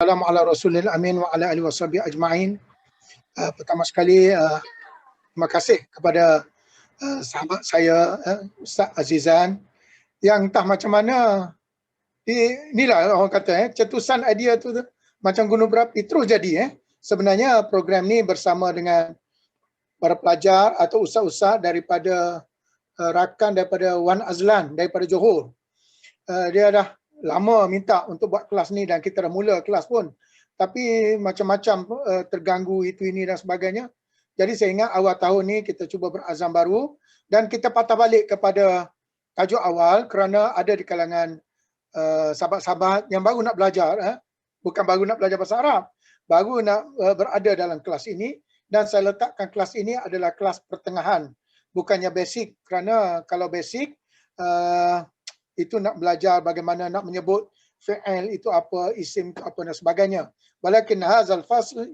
Assalamualaikum ala Rasulil Amin wa ala alihi washabihi ajma'in. Pertama sekali terima kasih kepada sahabat saya Ustaz Azizan yang entah macam mana inilah orang kata cetusan idea tu macam gunung berapi terus jadi. Sebenarnya program ni bersama dengan para pelajar atau ustaz-ustaz daripada rakan daripada Wan Azlan daripada Johor. Dia dah lama minta untuk buat kelas ni dan kita dah mula kelas pun. Tapi macam-macam terganggu itu ini dan sebagainya. Jadi saya ingat awal tahun ni kita cuba berazam baru dan kita patah balik kepada tajuk awal kerana ada di kalangan sahabat-sahabat yang baru nak belajar, bukan baru nak belajar bahasa Arab, baru nak berada dalam kelas ini, dan saya letakkan kelas ini adalah kelas pertengahan, bukannya basic, kerana kalau basic itu nak belajar bagaimana nak menyebut fi'il itu apa, isim itu apa dan sebagainya. Walakin hazal fasl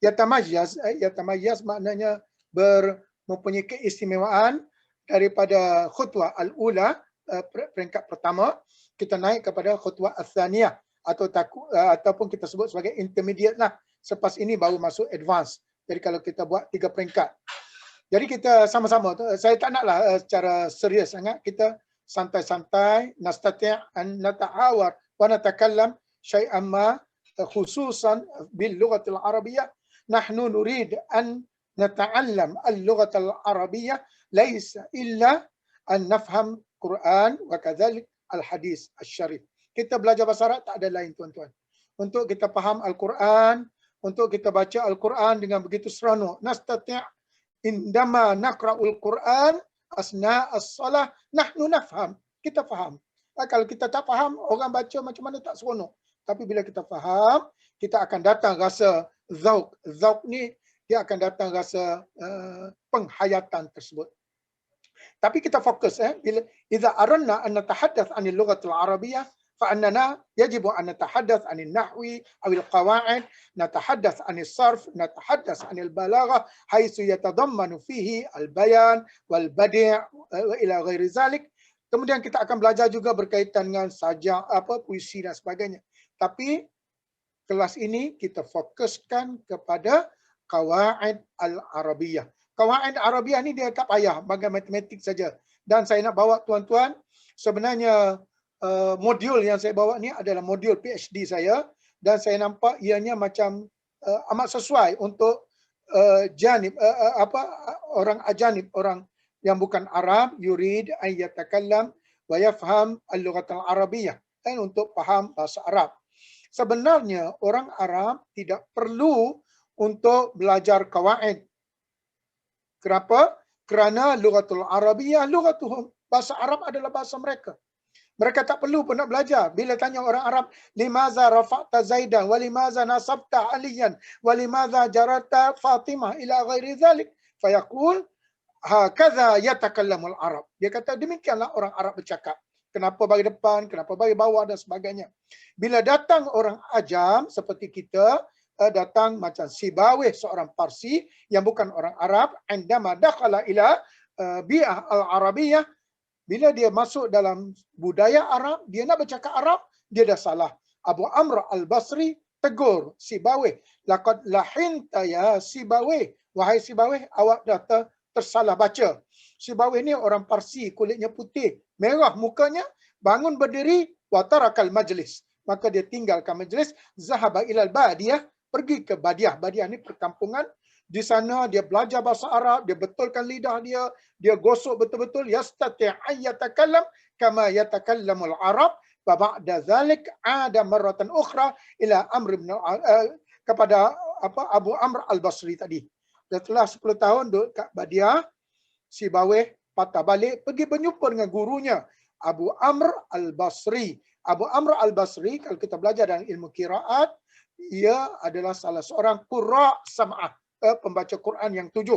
yatamayyaz maknanya mempunyai keistimewaan daripada khutbah al-ula, peringkat pertama, kita naik kepada khutbah al-thaniyah ataupun kita sebut sebagai intermediate lah. Selepas ini baru masuk advance. Jadi kalau kita buat 3 peringkat. Jadi kita sama-sama, saya tak naklah secara serius sangat, kita santai-santai, nastati' an nata'awar wa natakallam syai'an ma khususan bil lughatil arabiyyah. Nahnu nurid an nata'allam al-lughatal arabiyyah laisa illa an nafham Quran wa kadzalik al-hadis asy-syarif. Kita belajar bahasa Arab tak ada lain tuan-tuan. Untuk kita faham Al-Quran, untuk kita baca Al-Quran dengan begitu seronok. Nastati' indama naqra'ul Quran asna as-salah nahnu nafham. Kita faham. Kalau kita tak faham, orang baca macam mana tak seronok. Tapi bila kita faham, kita akan datang rasa zauq. Zauq ni dia akan datang rasa penghayatan tersebut. Tapi kita fokus bila idza aranna an natahaddath 'anil lughatil arabiyyah fa annana yajibu an natahaddath 'anil nahwi awil qawaid, natahaddath 'anil sarf, natahaddath 'anil balaghah haitsu yatadammanu fihi al-bayan wal badi' wa ila ghairi zalik. Kemudian kita akan belajar juga berkaitan dengan sajak, puisi dan sebagainya. Tapi kelas ini kita fokuskan kepada qawaid al-arabiyyah. Qawaid Arabiah ni dia tak payah, bagai matematik saja. Dan saya nak bawa tuan-tuan, sebenarnya modul yang saya bawa ni adalah modul PhD saya, dan saya nampak ianya macam amat sesuai untuk orang ajanib, orang yang bukan Arab, yurid an yatakallam wa yafham al-lughat al-arabiyyah, untuk faham bahasa Arab. Sebenarnya orang Arab tidak perlu untuk belajar qawaid. Kenapa? Kerana lughatul arabiyyah lughatuhum. Bahasa Arab adalah bahasa mereka. Mereka tak perlu pun nak belajar. Bila tanya orang Arab, limaza rafa'ta Zaidan wa limaza nasabta Aliyan wa limaza jarata Fatimah ila ghairi zalik, fayaqul hakadha yatakallamul Arab. Dia kata demikianlah orang Arab bercakap. Kenapa bagi depan, kenapa bagi bawah dan sebagainya. Bila datang orang ajam seperti kita, datang macam Sibawih, seorang Parsi yang bukan orang Arab, indama dakhala ila bi'ah al-arabiyyah, bila dia masuk dalam budaya Arab, dia nak bercakap Arab, dia dah salah. Abu Amr al-Basri tegur Sibawih, laqad lahinta ya Sibawih, wahai Sibawih, awak dah tersalah baca. Sibawih ni orang Parsi, kulitnya putih, merah mukanya, bangun berdiri, wa tarakal majlis, maka dia tinggalkan majlis, zahaba ilal badiyah, pergi ke Badiah. Badiah ni perkampungan. Di sana dia belajar bahasa Arab, dia betulkan lidah dia gosok betul-betul. Yastati' ayyatakallam kama yatakallamul Arab. Wa ba'da zalik ada marratan ukhra ila Amr ibn kepada Abu Amr al-Basri tadi. Setelah 10 tahun duduk kat Badiah, Sibawih patah balik, pergi berjumpa dengan gurunya Abu Amr al-Basri. Abu Amr al-Basri, kalau kita belajar dalam ilmu qiraat, ia adalah salah seorang qurra' sam'ah, pembaca Quran yang 7.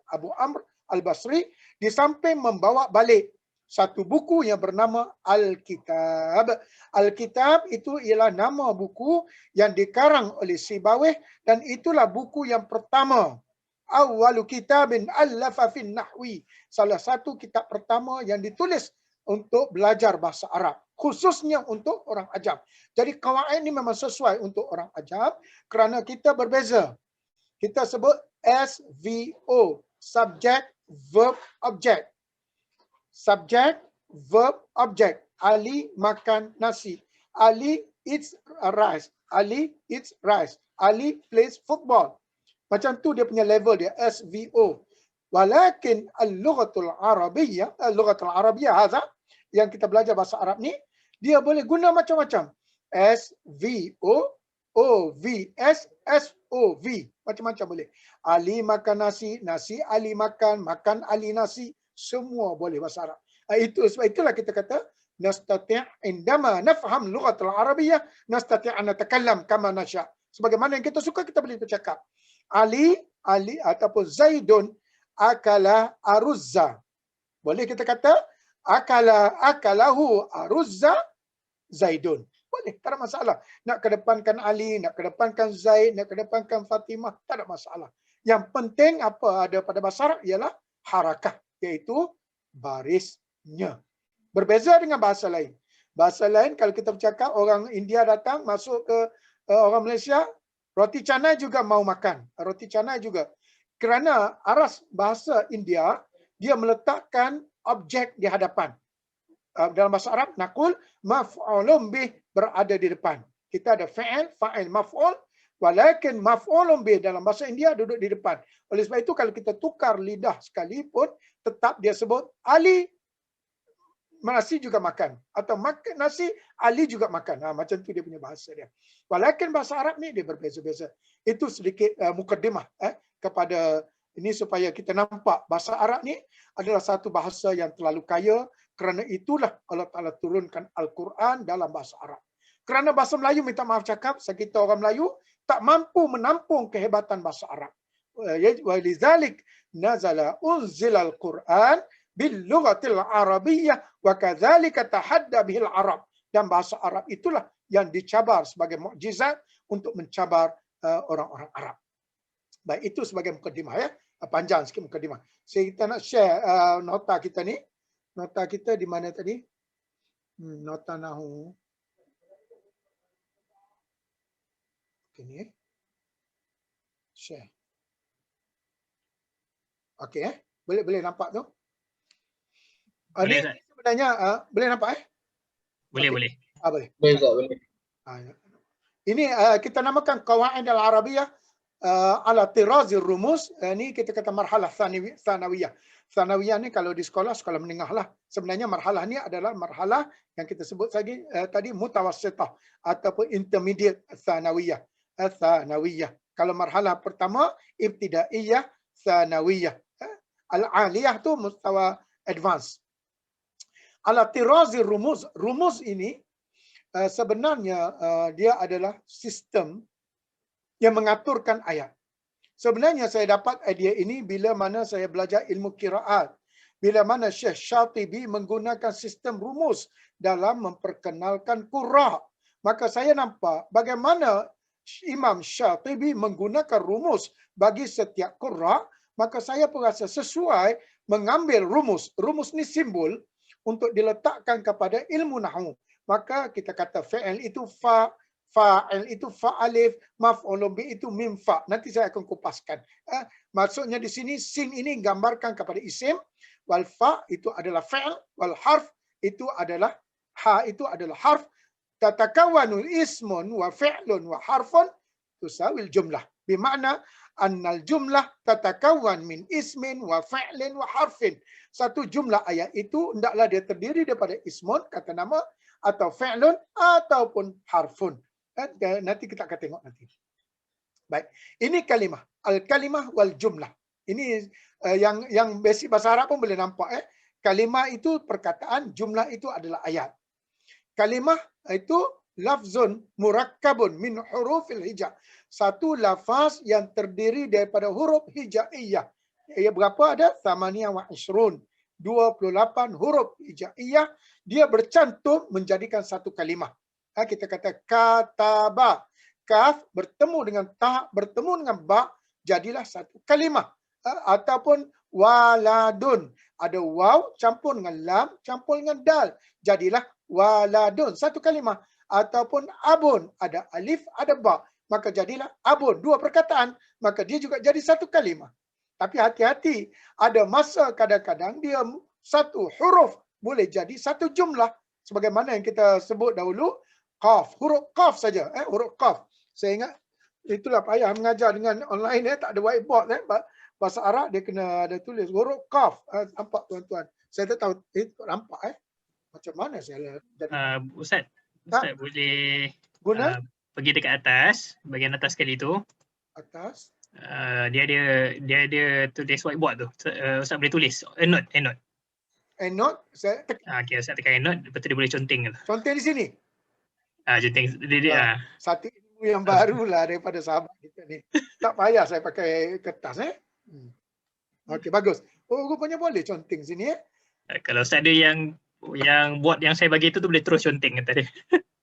Abu Amr al-Basri di samping membawa balik satu buku yang bernama Al-Kitab. Al-Kitab itu ialah nama buku yang dikarang oleh Sibawih, dan itulah buku yang pertama. Awwalu kitabin allafa fin nahwi. Salah satu kitab pertama yang ditulis untuk belajar bahasa Arab. khususnya untuk orang ajam. Jadi kawaid ini memang sesuai untuk orang ajam kerana kita berbeza. Kita sebut SVO, subject, verb, object. Subject, verb, object. Ali makan nasi. Ali eats rice. Ali eats rice. Ali plays football. Macam tu dia punya level dia, SVO. Walakin al-lughatul arabiyyah, al-lughatul arabiyyah hadha yang kita belajar bahasa Arab ni, dia boleh guna macam-macam. SVO, OVS, SOV. Macam-macam boleh. Ali makan nasi, nasi Ali makan, makan Ali nasi. Semua boleh bahasa Arab. Sebab itulah kita kata, nastati' indama nafham lughatul arabiyyah, nastati' an natakallam kama nasha'. Sebagaimana yang kita suka, kita boleh bercakap. Ali ataupun Zaidun akala aruzza. Boleh kita kata akalahu aruzza Zaidun. Boleh, tak ada masalah. Nak kedepankan Ali, nak kedepankan Zaid, nak kedepankan Fatimah, tak ada masalah. Yang penting apa ada pada bahasa Arab ialah harakah, iaitu barisnya. Berbeza dengan bahasa lain. Bahasa lain kalau kita bercakap orang India datang masuk ke orang Malaysia, roti canai juga mau makan. Roti canai juga. Kerana aras bahasa India, dia meletakkan objek di hadapan. Dalam bahasa Arab, nakul maf'ulun bih berada di depan. Kita ada fa'il, maf'ul, walakin maf'ulun bih dalam bahasa India duduk di depan. Oleh sebab itu, kalau kita tukar lidah sekalipun, tetap dia sebut Ali nasi juga makan. Atau makan nasi, Ali juga makan. Macam tu dia punya bahasa dia. Walakin bahasa Arab ni dia berbeza-beza. Itu sedikit mukaddimah kepada ini supaya kita nampak bahasa Arab ni adalah satu bahasa yang terlalu kaya. Kerana itulah Allah Ta'ala turunkan Al-Quran dalam bahasa Arab. Kerana bahasa Melayu, minta maaf cakap, kita orang Melayu tak mampu menampung kehebatan bahasa Arab. Walizalik nazala unzilal Quran bil lughatil arabiyyah wa kadzalika tahadda bihil arab. Dan bahasa Arab itulah yang dicabar sebagai mukjizat untuk mencabar orang-orang Arab. Baik, itu sebagai mukadimah ya. Panjang sikit mukadimah. Kita nak share nota kita ni. Nota kita di mana tadi? Nota nahu. Okey. Share. Okey Boleh nampak tu? Boleh, Ini sebenarnya boleh nampak Boleh, okay. boleh. Boleh. Boleh. Ini kita namakan Qawaid al-Arabiyyah ala tirazir rumus. Ini kita kata marhalah thanawiyah. Thanawiyah ni kalau di sekolah menengah lah. Sebenarnya marhalah ni adalah marhalah yang kita sebut tadi mutawassitah ataupun intermediate thanawiyah. Thanawiyah. Kalau marhalah pertama ibtidaiyah, thanawiyah. Al-aliyah tu mustawa advance. Ala tirazir rumus. Rumus ini sebenarnya dia adalah sistem yang mengaturkan ayat. Sebenarnya saya dapat idea ini bila mana saya belajar ilmu qiraat. Bila mana Syekh Syatibi menggunakan sistem rumus dalam memperkenalkan qurra. Maka saya nampak bagaimana Imam Syatibi menggunakan rumus bagi setiap qurra. Maka saya pun rasa sesuai mengambil rumus. Rumus ni simbol untuk diletakkan kepada ilmu nahwu. Maka kita kata fa'il itu fa'il itu fa'alif, maf'ulun bi itu mim fa. Nanti saya akan kupaskan. Maksudnya di sini sin ini gambarkan kepada isim, wal fa itu adalah fa'il, wal harf itu adalah ha itu adalah harf. Tatakawanu ismun wa fi'lun wa harfun tusawil jumlah. Bermakna annal jumlah tatakawan min ismin wa fi'lin wa harfin. Satu jumlah ayat itu hendaklah dia terdiri daripada ismun, kata nama, atau fi'lun ataupun harfun. Nanti kita akan tengok nanti. Baik, ini kalimah. Al-kalimah wal jumlah. Ini yang basic bahasa Arab pun boleh nampak. Kalimah itu perkataan, jumlah itu adalah ayat. Kalimah itu lafzun murakkabun min hurufil hija. Satu lafaz yang terdiri daripada huruf hijaiyah. Ia berapa ada? 28. 28 huruf hijaiyah. Dia bercantum menjadikan satu kalimah. Kita kata kataba. Kaf bertemu dengan ta, bertemu dengan ba, jadilah satu kalimah. Ataupun waladun. Ada waw campur dengan lam, campur dengan dal. Jadilah waladun, satu kalimah. Ataupun abun, ada alif, ada ba. Maka jadilah abun, dua perkataan. Maka dia juga jadi satu kalimah. Tapi hati-hati, ada masa kadang-kadang dia satu huruf boleh jadi satu jumlah. Sebagaimana yang kita sebut dahulu, qaf, huruf qaf saja. Huruf qaf. Saya ingat, itulah payah mengajar dengan online, tak ada whiteboard. Bahasa Arab dia kena ada tulis huruf qaf. Nampak tuan-tuan? Saya tak tahu, nampak macam mana saya jadi. Ustaz boleh Guna pergi dekat atas, bahagian atas sekali tu. atas. Dia ada tulis whiteboard tu. Ustaz boleh tulis note. Note, saya Okay, Ustaz tekan note, lepas tu dia boleh conteng tu. conteng di sini. Conteng dia. Satu ilmu yang barulah daripada sahabat kita ni. Tak payah saya pakai kertas. Okey, bagus. Oh, rupanya boleh conteng sini. Kalau Ustaz ada yang buat yang saya bagi tu boleh terus conteng kata dia.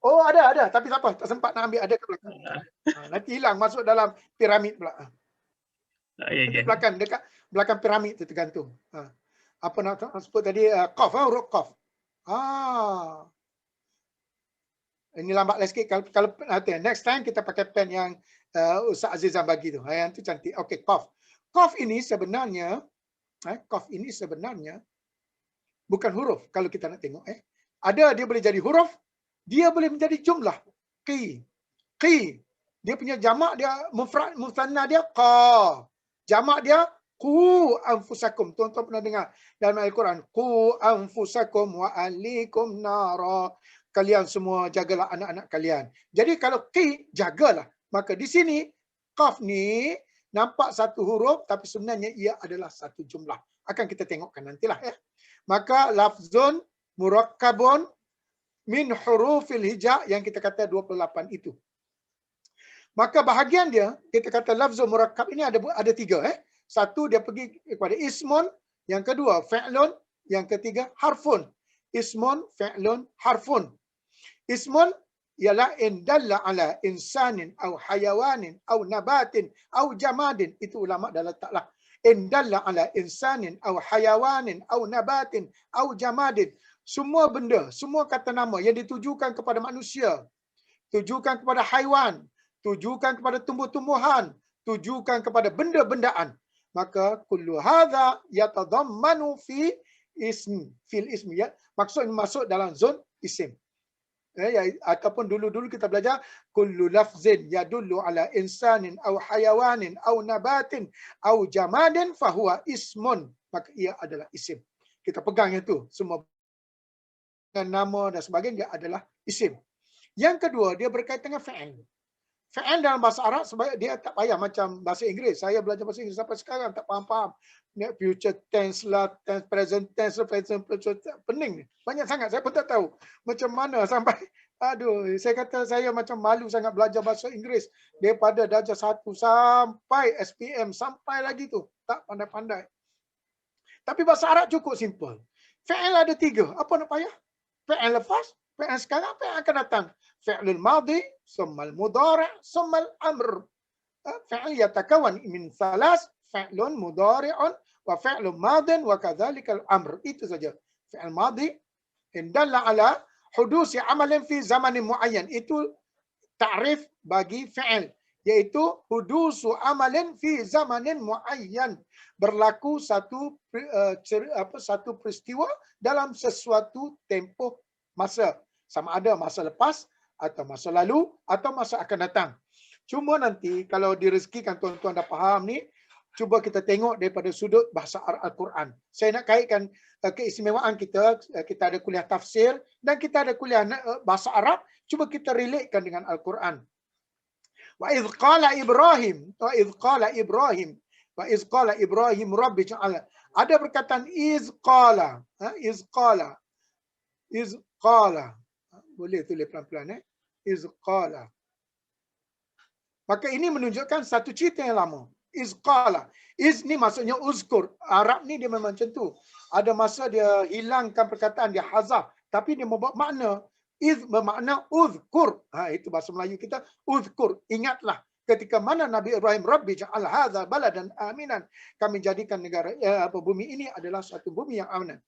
Oh, ada. Tapi tak apa, tak sempat nak ambil, ada ke belakang. Nanti hilang masuk dalam piramid pula. Belakang, dekat belakang piramid tu tergantung. Apa nak sebut tadi? Qaf, huruf qaf. Ini lambat lagi sikit. Kalau next time kita pakai pen yang Ustaz Azizan bagi tu. Yang tu cantik. Okey, qaf. Qaf ini sebenarnya bukan huruf kalau kita nak tengok. Ada dia boleh jadi huruf, dia boleh menjadi jumlah. Qi. Dia punya jamak dia mufrad musanna dia qa. Jamak dia qu anfusakum. Tuan-tuan pernah dengar dalam Al-Quran, qu anfusakum wa ahlikum nara. Kalian semua jagalah anak-anak kalian. Jadi kalau qi, jagalah. Maka di sini qaf ni nampak satu huruf tapi sebenarnya ia adalah satu jumlah. Akan kita tengokkan nantilah Maka lafzun murakkabun min hurufil hija yang kita kata 28 itu. Maka bahagian dia, kita kata lafzul murakkab ini ada tiga. Satu dia pergi kepada ismun, yang kedua fi'lun, yang ketiga harfun. Ismun, fi'lun, harfun. Ismun ialah in dalla ala insanin au hayawanin au nabatin au jamadin. Itu ulama dah letaklah. In dalla ala insanin au hayawanin au nabatin au jamadin. Semua benda, semua kata nama yang ditujukan kepada manusia, tujukan kepada haiwan, tujukan kepada tumbuh-tumbuhan, tujukan kepada benda-bendaan. Maka kullu hadza yatadammanu fi fil ismi. Maksudnya masuk dalam zon isim. Ataupun dulu-dulu kita belajar kullu lafzin yadullu ala insanin aw hayawanin aw nabatin aw jamadin fahuwa ismun. Maka ia adalah isim. Kita pegang itu semua dengan nama dan sebagainya adalah isim. Yang kedua dia berkaitan dengan fa'il. Fa'il dalam bahasa Arab sebab dia tak payah macam bahasa Inggeris. Saya belajar bahasa Inggeris sampai sekarang tak faham-faham. Future tense lah, tense, present tense, pening. Banyak sangat saya pun tak tahu macam mana sampai saya kata saya macam malu sangat belajar bahasa Inggeris daripada darjah 1 sampai SPM sampai lagi tu. Tak pandai-pandai. Tapi bahasa Arab cukup simple. Fa'il ada 3. Apa nak payah? Fa'il lepas, fa'il sekarang, fa'il akan datang. Fa'ilul madhi, summal mudhari', summal amr. Fa'il yatakawan min thalas, fa'ilun mudhari'un, wa fa'ilun madhin, wa kadhalikal amr. Itu saja. Fa'il madhi, indalla ala hudusi amalin fi zamanin mu'ayyan. Itu ta'rif bagi fa'il. Iaitu hudusu amalin fi zamanin mu'ayyan. Berlaku satu peristiwa dalam sesuatu tempoh masa. Sama ada masa lepas, atau masa lalu, atau masa akan datang. Cuma nanti kalau direzekikan tuan-tuan dah faham ni, cuba kita tengok daripada sudut bahasa Al-Quran. Saya nak kaitkan keistimewaan kita. Kita ada kuliah tafsir dan kita ada kuliah bahasa Arab. Cuba kita relatekan dengan Al-Quran. Wa idh qala Ibrahim, Rabbi ja'ala. Ada perkataan iz qala. Boleh tulis pelan-pelan. Iz qala. Maka ini menunjukkan satu cerita yang lama. Iz qala. Iz ni maksudnya uzkur. Arab ni dia memang macam tu. Ada masa dia hilangkan perkataan, dia hazaf. Tapi dia membawa makna. Iz bermakna uzkur. Itu bahasa Melayu kita. Uzkur. Ingatlah. Ketika mana Nabi Ibrahim, Rabbi ja'al hadza baladan aminan. Kami jadikan negara bumi ini adalah suatu bumi yang aman.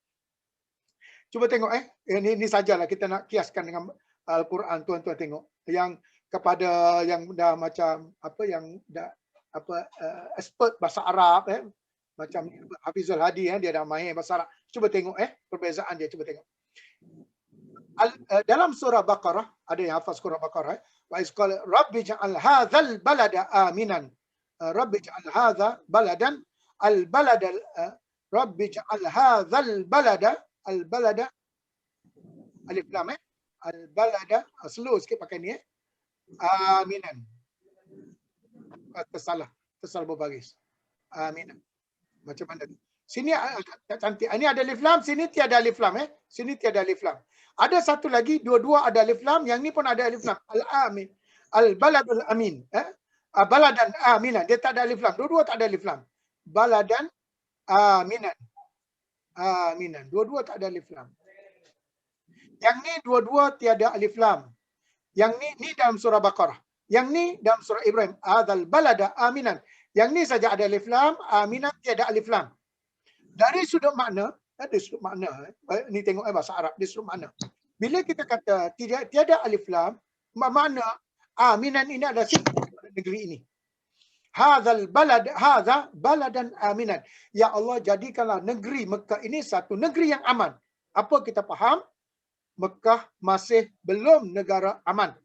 Cuba tengok ini sajalah kita nak kiaskan dengan Al-Quran, tuan-tuan tengok. Yang kepada yang dah macam apa yang dah apa expert bahasa Arab macam Hafizul Hadi dia dah mahir bahasa Arab. Cuba tengok perbezaan dia, cuba tengok. Dalam surah Baqarah ada yang hafaz surah Baqarah, wa isqala rabbi ja'al hadzal balada aminan. Rabbi ja'al hadza baladan al-balada rabbi ja'al hadzal balada al-balada alif lam al-balada slow sikit pakai ni aminan. Tersalah berbaris. Aminan. Macam mana? Sini tak cantik. Ini ada alif lam, sini tiada alif lam Sini tiada alif lam. Ada satu lagi dua-dua ada alif lam, yang ni pun ada alif lam. Al-amin. Al-baladul amin. Baladan aminan. Dia tak ada alif lam. Dua-dua tak ada alif lam. Baladan aminan. Aminan. Dua-dua tak ada alif lam. Yang ni dua-dua tiada alif lam. Yang ni dalam surah Baqarah. Yang ni dalam surah Ibrahim. Adzal balada aminan. Yang ni saja ada alif lam, aminan tiada alif lam. Dari sudut makna, ada sudut makna. Ni tengok bahasa Arab, di sudut makna. Bila kita kata tiada alif lam, makna aminan ini adalah sifat negeri ini. Hadzal balad, hadza baladan aminan. Ya Allah, jadikanlah negeri Mekah ini satu negeri yang aman. Apa kita faham? Mekah masih belum negara aman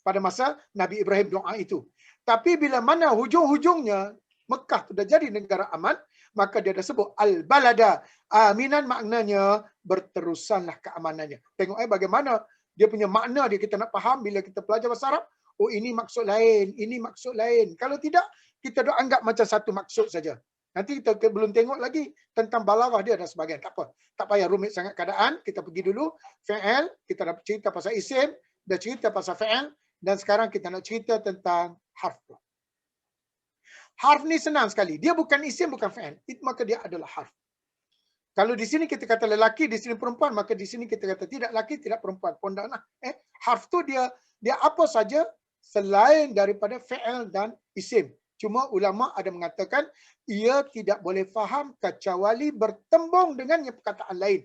pada masa Nabi Ibrahim doa itu. Tapi bila mana hujung-hujungnya Mekah sudah jadi negara aman, maka dia dah sebut al-balada aminan, maknanya berterusanlah keamanannya. Tengok bagaimana dia punya makna dia, kita nak faham bila kita belajar bahasa Arab. Oh, ini maksud lain, ini maksud lain. Kalau tidak, kita dah anggap macam satu maksud saja. Nanti kita belum tengok lagi tentang balaghah dia dan sebagainya. Tak apa. Tak payah rumit sangat keadaan. Kita pergi dulu fi'il, kita dah cerita pasal isim, dah cerita pasal fi'il, dan sekarang kita nak cerita tentang harf. Harf ni senang sekali. Dia bukan isim, bukan fi'il. Maka dia adalah harf. Kalau di sini kita kata lelaki, di sini perempuan, maka di sini kita kata tidak lelaki, tidak perempuan. Pondaklah. Harf tu dia apa saja selain daripada fi'il dan isim. Cuma ulama ada mengatakan ia tidak boleh faham kecuali bertembung dengan perkataan lain.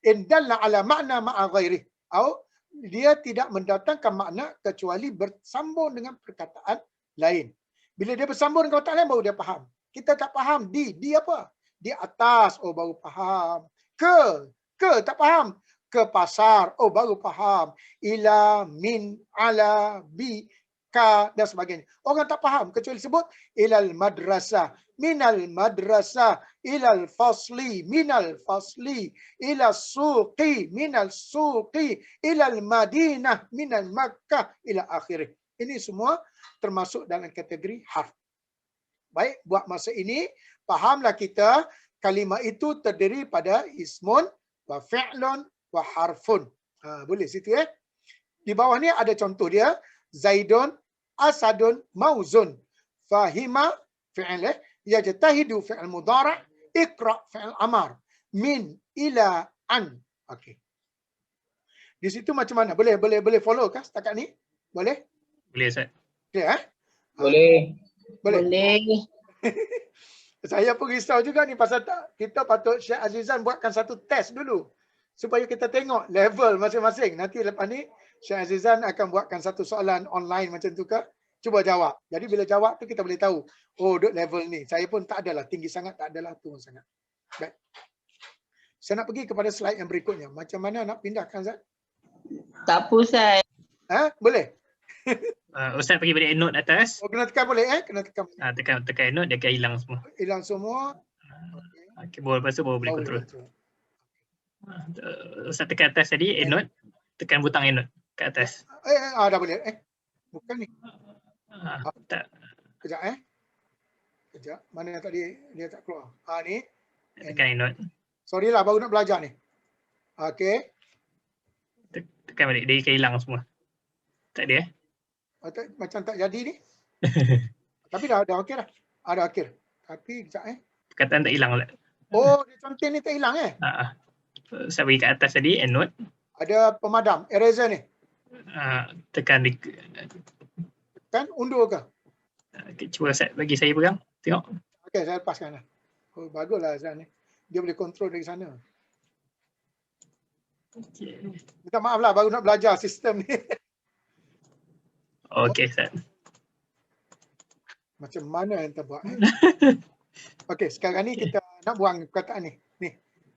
In dalla ala makna ma'a ghairih. Atau dia tidak mendatangkan makna kecuali bersambung dengan perkataan lain. Bila dia bersambung dengan perkataan lain baru dia faham. Kita tak faham di apa? Di atas, oh baru faham. Ke tak faham. Ke pasar, oh baru faham. Ila, min, ala, bi, ka dan sebagainya. Orang tak faham kecuali sebut ilal madrasah, minal madrasah, ilal fasli, minal fasli, ila suqi, minal suqi, ilal madinah, minal makkah, ila akhirih. Ini semua termasuk dalam kategori harf. Baik, buat masa ini fahamlah kita kalimah itu terdiri pada ismun wa fi'lun wa harfun. Boleh situ Di bawah ni ada contoh dia. Zaidun, Asadun, Mauzun. Fahima, fi'il yajtahidu fi'il mudhari', iqra fi'il amar. Min, ila, an. Okey. Di situ macam mana? Boleh follow kah setakat ni? Boleh? Boleh, Ustaz. Boleh Boleh. Boleh. Saya pun risau juga ni pasal kita patut Syekh Azizan buatkan satu test dulu supaya kita tengok level masing-masing. Nanti lepas ni Syekh Azizan akan buatkan satu soalan online macam tu ke? Cuba jawab. Jadi bila jawab tu kita boleh tahu, oh duduk level ni. Saya pun tak adalah tinggi sangat, tak adalah turun sangat. Baik. Saya nak pergi kepada slide yang berikutnya. Macam mana nak pindahkan, Zat? Tak apa, Ustaz. Boleh? Ustaz pergi balik note atas. Oh, kena tekan boleh Kena tekan. Tekan note dia akan hilang semua. Hilang semua. Okey, lepas tu baru boleh control. Ustaz tekan atas tadi note, tekan butang note kat atas. Dah boleh. Bukan ni. Tak. Kejap Kejap. Mana tadi dia tak keluar. Ni. Tekan note. Sorry lah, baru nak belajar ni. Okey. Tekan balik, dia akan hilang semua. Tak ada Macam tak jadi ni. Tapi dah okey dah. Dah akhir. Tapi kejap perkataan tak hilang pula. Oh, dia contoh ni tak hilang Saya pergi kat atas tadi, note. Ada pemadam, eraser ni. Tekan di Kan undur ke? Cuba bagi saya pegang. Tengok. Okey, saya lepaskan lah. Oh, baguslah Azan ni. Dia boleh kontrol dari sana. Okay. Minta maaf lah, baru nak belajar sistem ni. Okay, Ustaz. Macam mana yang terbuat? Okey, sekarang ni kita nak buang perkataan ni. Ni.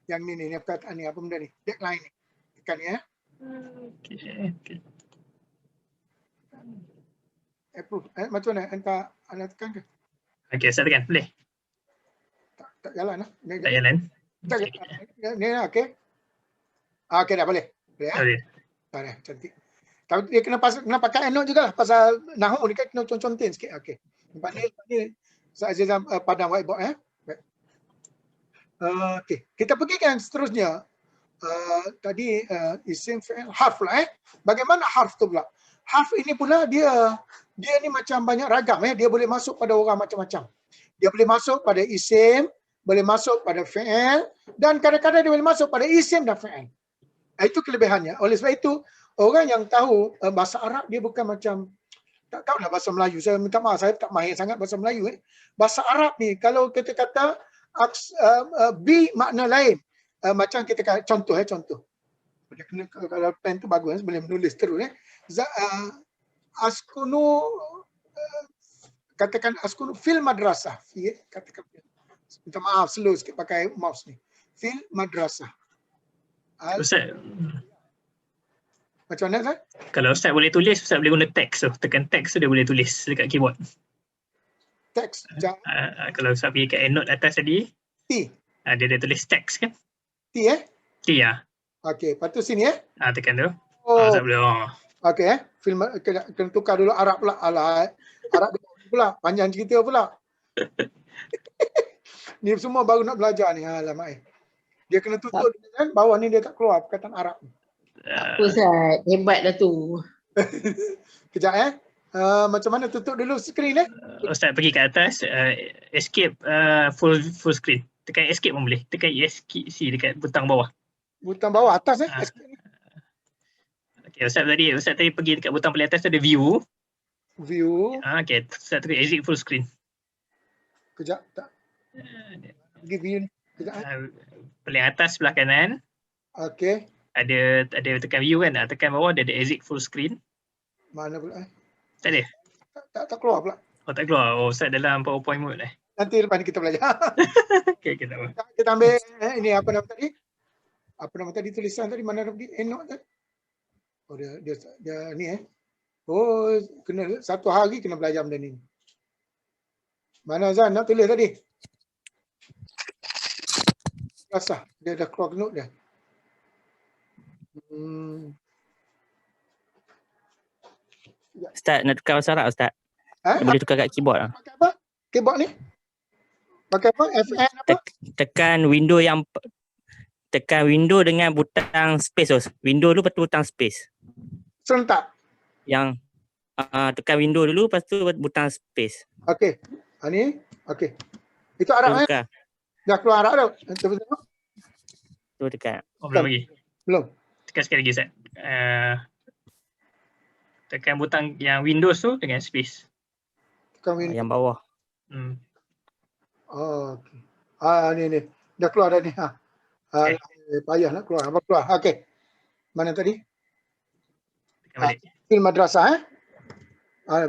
Yang ni perkataan ni apa benda ni? Deadline ni. Tekan ni Okay. Approve. Macam mana? Anda tekan ke? Okay, Ustaz tekan. Boleh? Tak jalan lah. Tak jalan? Ni lah, okey. Okey dah boleh. Boleh Boleh. Dah, cantik. Tapi dia kena pakai note jugalah pasal nahu ni kan kena contin sikit. Okey. Lepas ni Ustaz Azizam padam whiteboard Baik. Okey, kita pergi ke yang seterusnya. Tadi isim fi'il harf lah Bagaimana harf tu pula? Harf ini pula dia ni macam banyak ragam Dia boleh masuk pada orang macam-macam. Dia boleh masuk pada isim, boleh masuk pada fi'il dan kadang-kadang dia boleh masuk pada isim dan fi'il. Itu kelebihannya. Oleh sebab itu orang yang tahu bahasa Arab dia bukan macam tak tahulah bahasa Melayu. Saya minta maaf, saya tak mahir sangat bahasa Melayu. Bahasa Arab ni kalau kita kata B makna lain. Macam kita kata contoh. Dia kena, kalau pen tu bagus boleh menulis terus askunu katakan askunu fil madrasah. Katakan minta maaf slow sikit pakai mouse ni. Fil madrasah. Ustaz, Macam mana Ustaz? kalau Ustaz boleh tulis, Ustaz boleh guna teks tu. Tekan teks tu dia boleh tulis dekat keyboard. Teks. Kalau Ustaz pergi kat EndNote atas tadi, T. dia tulis teks kan? T T lah. Okey, lepas tu sini Tekan tu. Oh. Ustaz boleh. Okey film kena tukar dulu Arab pula. Alah, Arab pula. Panjang cerita pula. Ni semua baru nak belajar ni. Alamak. Dia kena tutup kan bawah ni dia tak keluar perkataan Arab. Apa Ustaz? Hebat dah tu. Kejap macam mana tutup dulu skrin Ustaz pergi ke atas, escape full screen. Tekan escape pun boleh. Tekan escape C dekat butang bawah. Butang bawah atas Okay, Ustaz tadi pergi dekat butang paling atas tu ada view. View. Okay, Ustaz tekan exit full screen. Kejap tak. Pergi view ni. Kejap Paling atas sebelah kanan. Okey. Ada tekan view kan? Tekan bawah dia ada exit full screen. Mana pula Tak ada? Tak keluar pula. Oh tak keluar. Oh Ustaz dalam PowerPoint mode lah. Nanti lepas ni kita belajar. Okay, tak apa. Kita ambil ini apa nama tadi? Apa nama tadi tulisan tadi mana pergi? EndNote tadi. Oh dia ni Oh, kena satu hari kena belajar benda ni. Mana Zan nak tulis tadi? Rasa dia dah keluar note dia. Ustaz nak tukar bahasa Arab Ustaz. Boleh tukar kat keyboard lah. Pakai apa? Keyboard ni? Pakai apa? FN apa? Tekan window dengan butang space tu. Window dulu lepas tu butang space. Serentak. Yang tekan window dulu lepas tu butang space. Okey. Ni. Okey. Itu Arab Tukar. Dah keluar Arab dah. Tengok. Tu tekan. Oh belum lagi. Belum. Tekan sekali lagi Ustaz. Tekan butang yang Windows tu dengan space. Tekan window. Yang bawah. Oh, okey. Ni. Dah keluar dah ni. Okay. Payah nak keluar. Apa keluar? Okey. Mana tadi? Tekan balik. Fil madrasah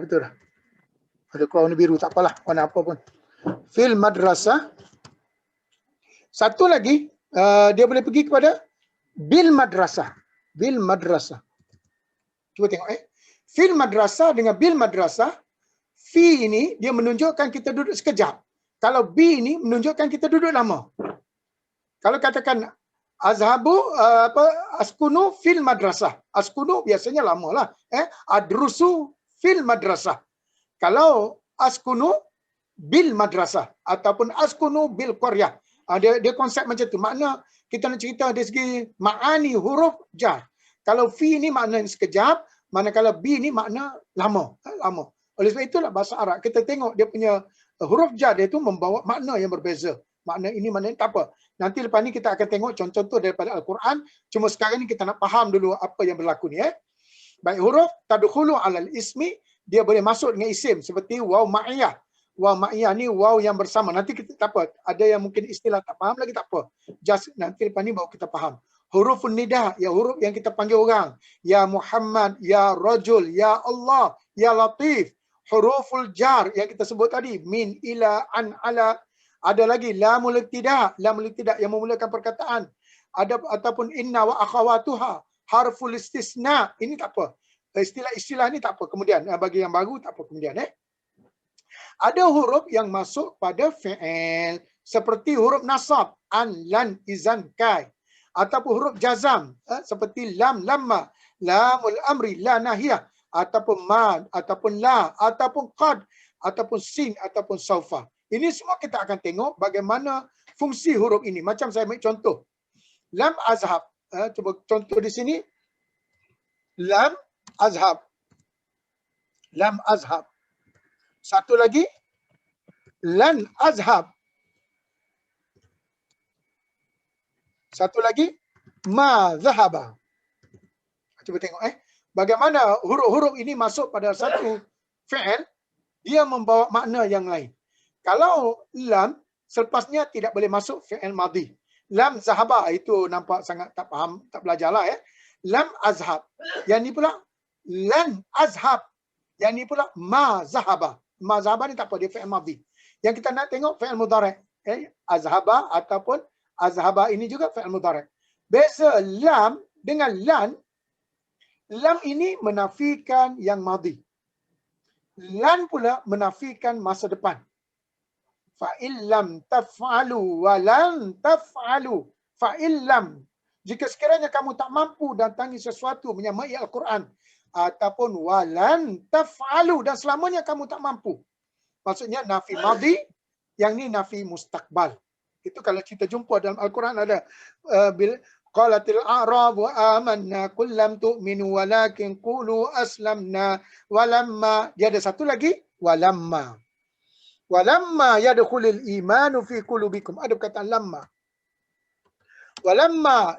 betul dah. Ada keluar warna biru tak apalah. Warna apa pun. Fil madrasah. Satu lagi dia boleh pergi kepada bil madrasah. Bil madrasah. Cuba tengok Fil madrasah dengan bil madrasah. Fi ini dia menunjukkan kita duduk sekejap. Kalau B ini menunjukkan kita duduk lama. Kalau katakan azhabu askunu fil madrasah. Askunu biasanya lama lah. Adrusu fil madrasah. Kalau askunu bil madrasah ataupun askunu bil qaryah. Dia konsep macam tu. Makna kita nak cerita dari segi ma'ani huruf jar. Kalau fi ni makna sekejap, manakala B ni makna lama. Lama. Oleh sebab itulah bahasa Arab kita tengok dia punya huruf jar dia tu membawa makna yang berbeza. Makna ini makna ini tak apa. Nanti lepas ni kita akan tengok contoh-contoh daripada Al-Quran. Cuma sekarang ni kita nak faham dulu apa yang berlaku ni. Baik, huruf tadkhulu alal ismi dia boleh masuk dengan isim seperti waw ma'iyah. Waw ma'iyah ni waw yang bersama. Nanti kita tak apa. Ada yang mungkin istilah tak faham lagi tak apa. Just nanti lepas ni baru kita faham. Hurufun nida, ya huruf yang kita panggil orang. Ya Muhammad, ya Rajul, ya Allah, ya Latif. Huruful jar yang kita sebut tadi, min, ila, an, ala. Ada lagi lamul ibtida, lamul ibtida yang memulakan perkataan. Ada ataupun inna wa akhawatuha, harful istisna. Ini tak apa. Istilah-istilah ni tak apa. Kemudian bagi yang baru tak apa kemudian Ada huruf yang masuk pada fi'il seperti huruf nasab, an, lan, izan, kai. Ataupun huruf jazam seperti lam, lamma, lamul amri, la nahiyah, ataupun ma, ataupun la, ataupun qad, ataupun sin, ataupun saufa. Ini semua kita akan tengok bagaimana fungsi huruf ini. Macam saya ambil contoh. Lam azhab. Cuba contoh di sini. Lam azhab. Lam azhab. Satu lagi. Lan azhab. Satu lagi. Ma zahaba. Cuba tengok bagaimana huruf-huruf ini masuk pada satu fi'il. Dia membawa makna yang lain. Kalau lam, selepasnya tidak boleh masuk fi'il madhi. Lam zahaba, itu nampak sangat tak faham, tak belajarlah Lam azhab. Yang ni pula lan azhab. Yang ni pula ma zahaba. Ma zahaba ni tak apa, dia fi'il madhi. Yang kita nak tengok fi'il mudhari'. Azhaba ataupun azhaba ini juga fi'il mudhari'. Beza lam dengan lan. Lam ini menafikan yang madhi. Lan pula menafikan masa depan. Fa'illam taf'alu wa lan taf'alu. Fa'illam. Jika sekiranya kamu tak mampu datangi sesuatu menyamai Al-Quran. Ataupun walan taf'alu. Dan selamanya kamu tak mampu. Maksudnya nafi madhi. Yang ni nafi mustaqbal. Itu kalau kita jumpa dalam Al-Quran ada. Qalatil a'rabu amanna kullam tu'minu walakin qulu aslamna walamma. Dia ada satu lagi. Walamma. Walamma yadkhulul imanu fi qulubikum. Ada perkataan lamma. Walamma,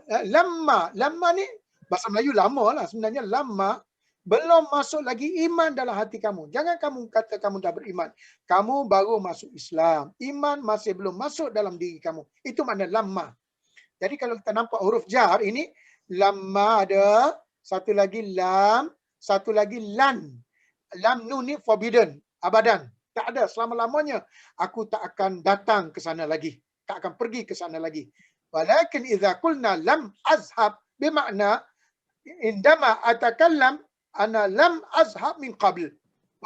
lamma ni bahasa Melayu lama lah sebenarnya. Lamma, belum masuk lagi iman dalam hati kamu. Jangan kamu kata kamu dah beriman. Kamu baru masuk Islam. Iman masih belum masuk dalam diri kamu. Itu makna lamma. Jadi kalau kita nampak huruf jar ini, lamma ada, satu lagi lam, satu lagi lan. Lam nun ni forbidden, abadan. Tak ada selama-lamanya. Aku tak akan datang ke sana lagi. Tak akan pergi ke sana lagi. Walakin idza qulna lam azhab bermakna indama atakallam ana lam azhab min qabl.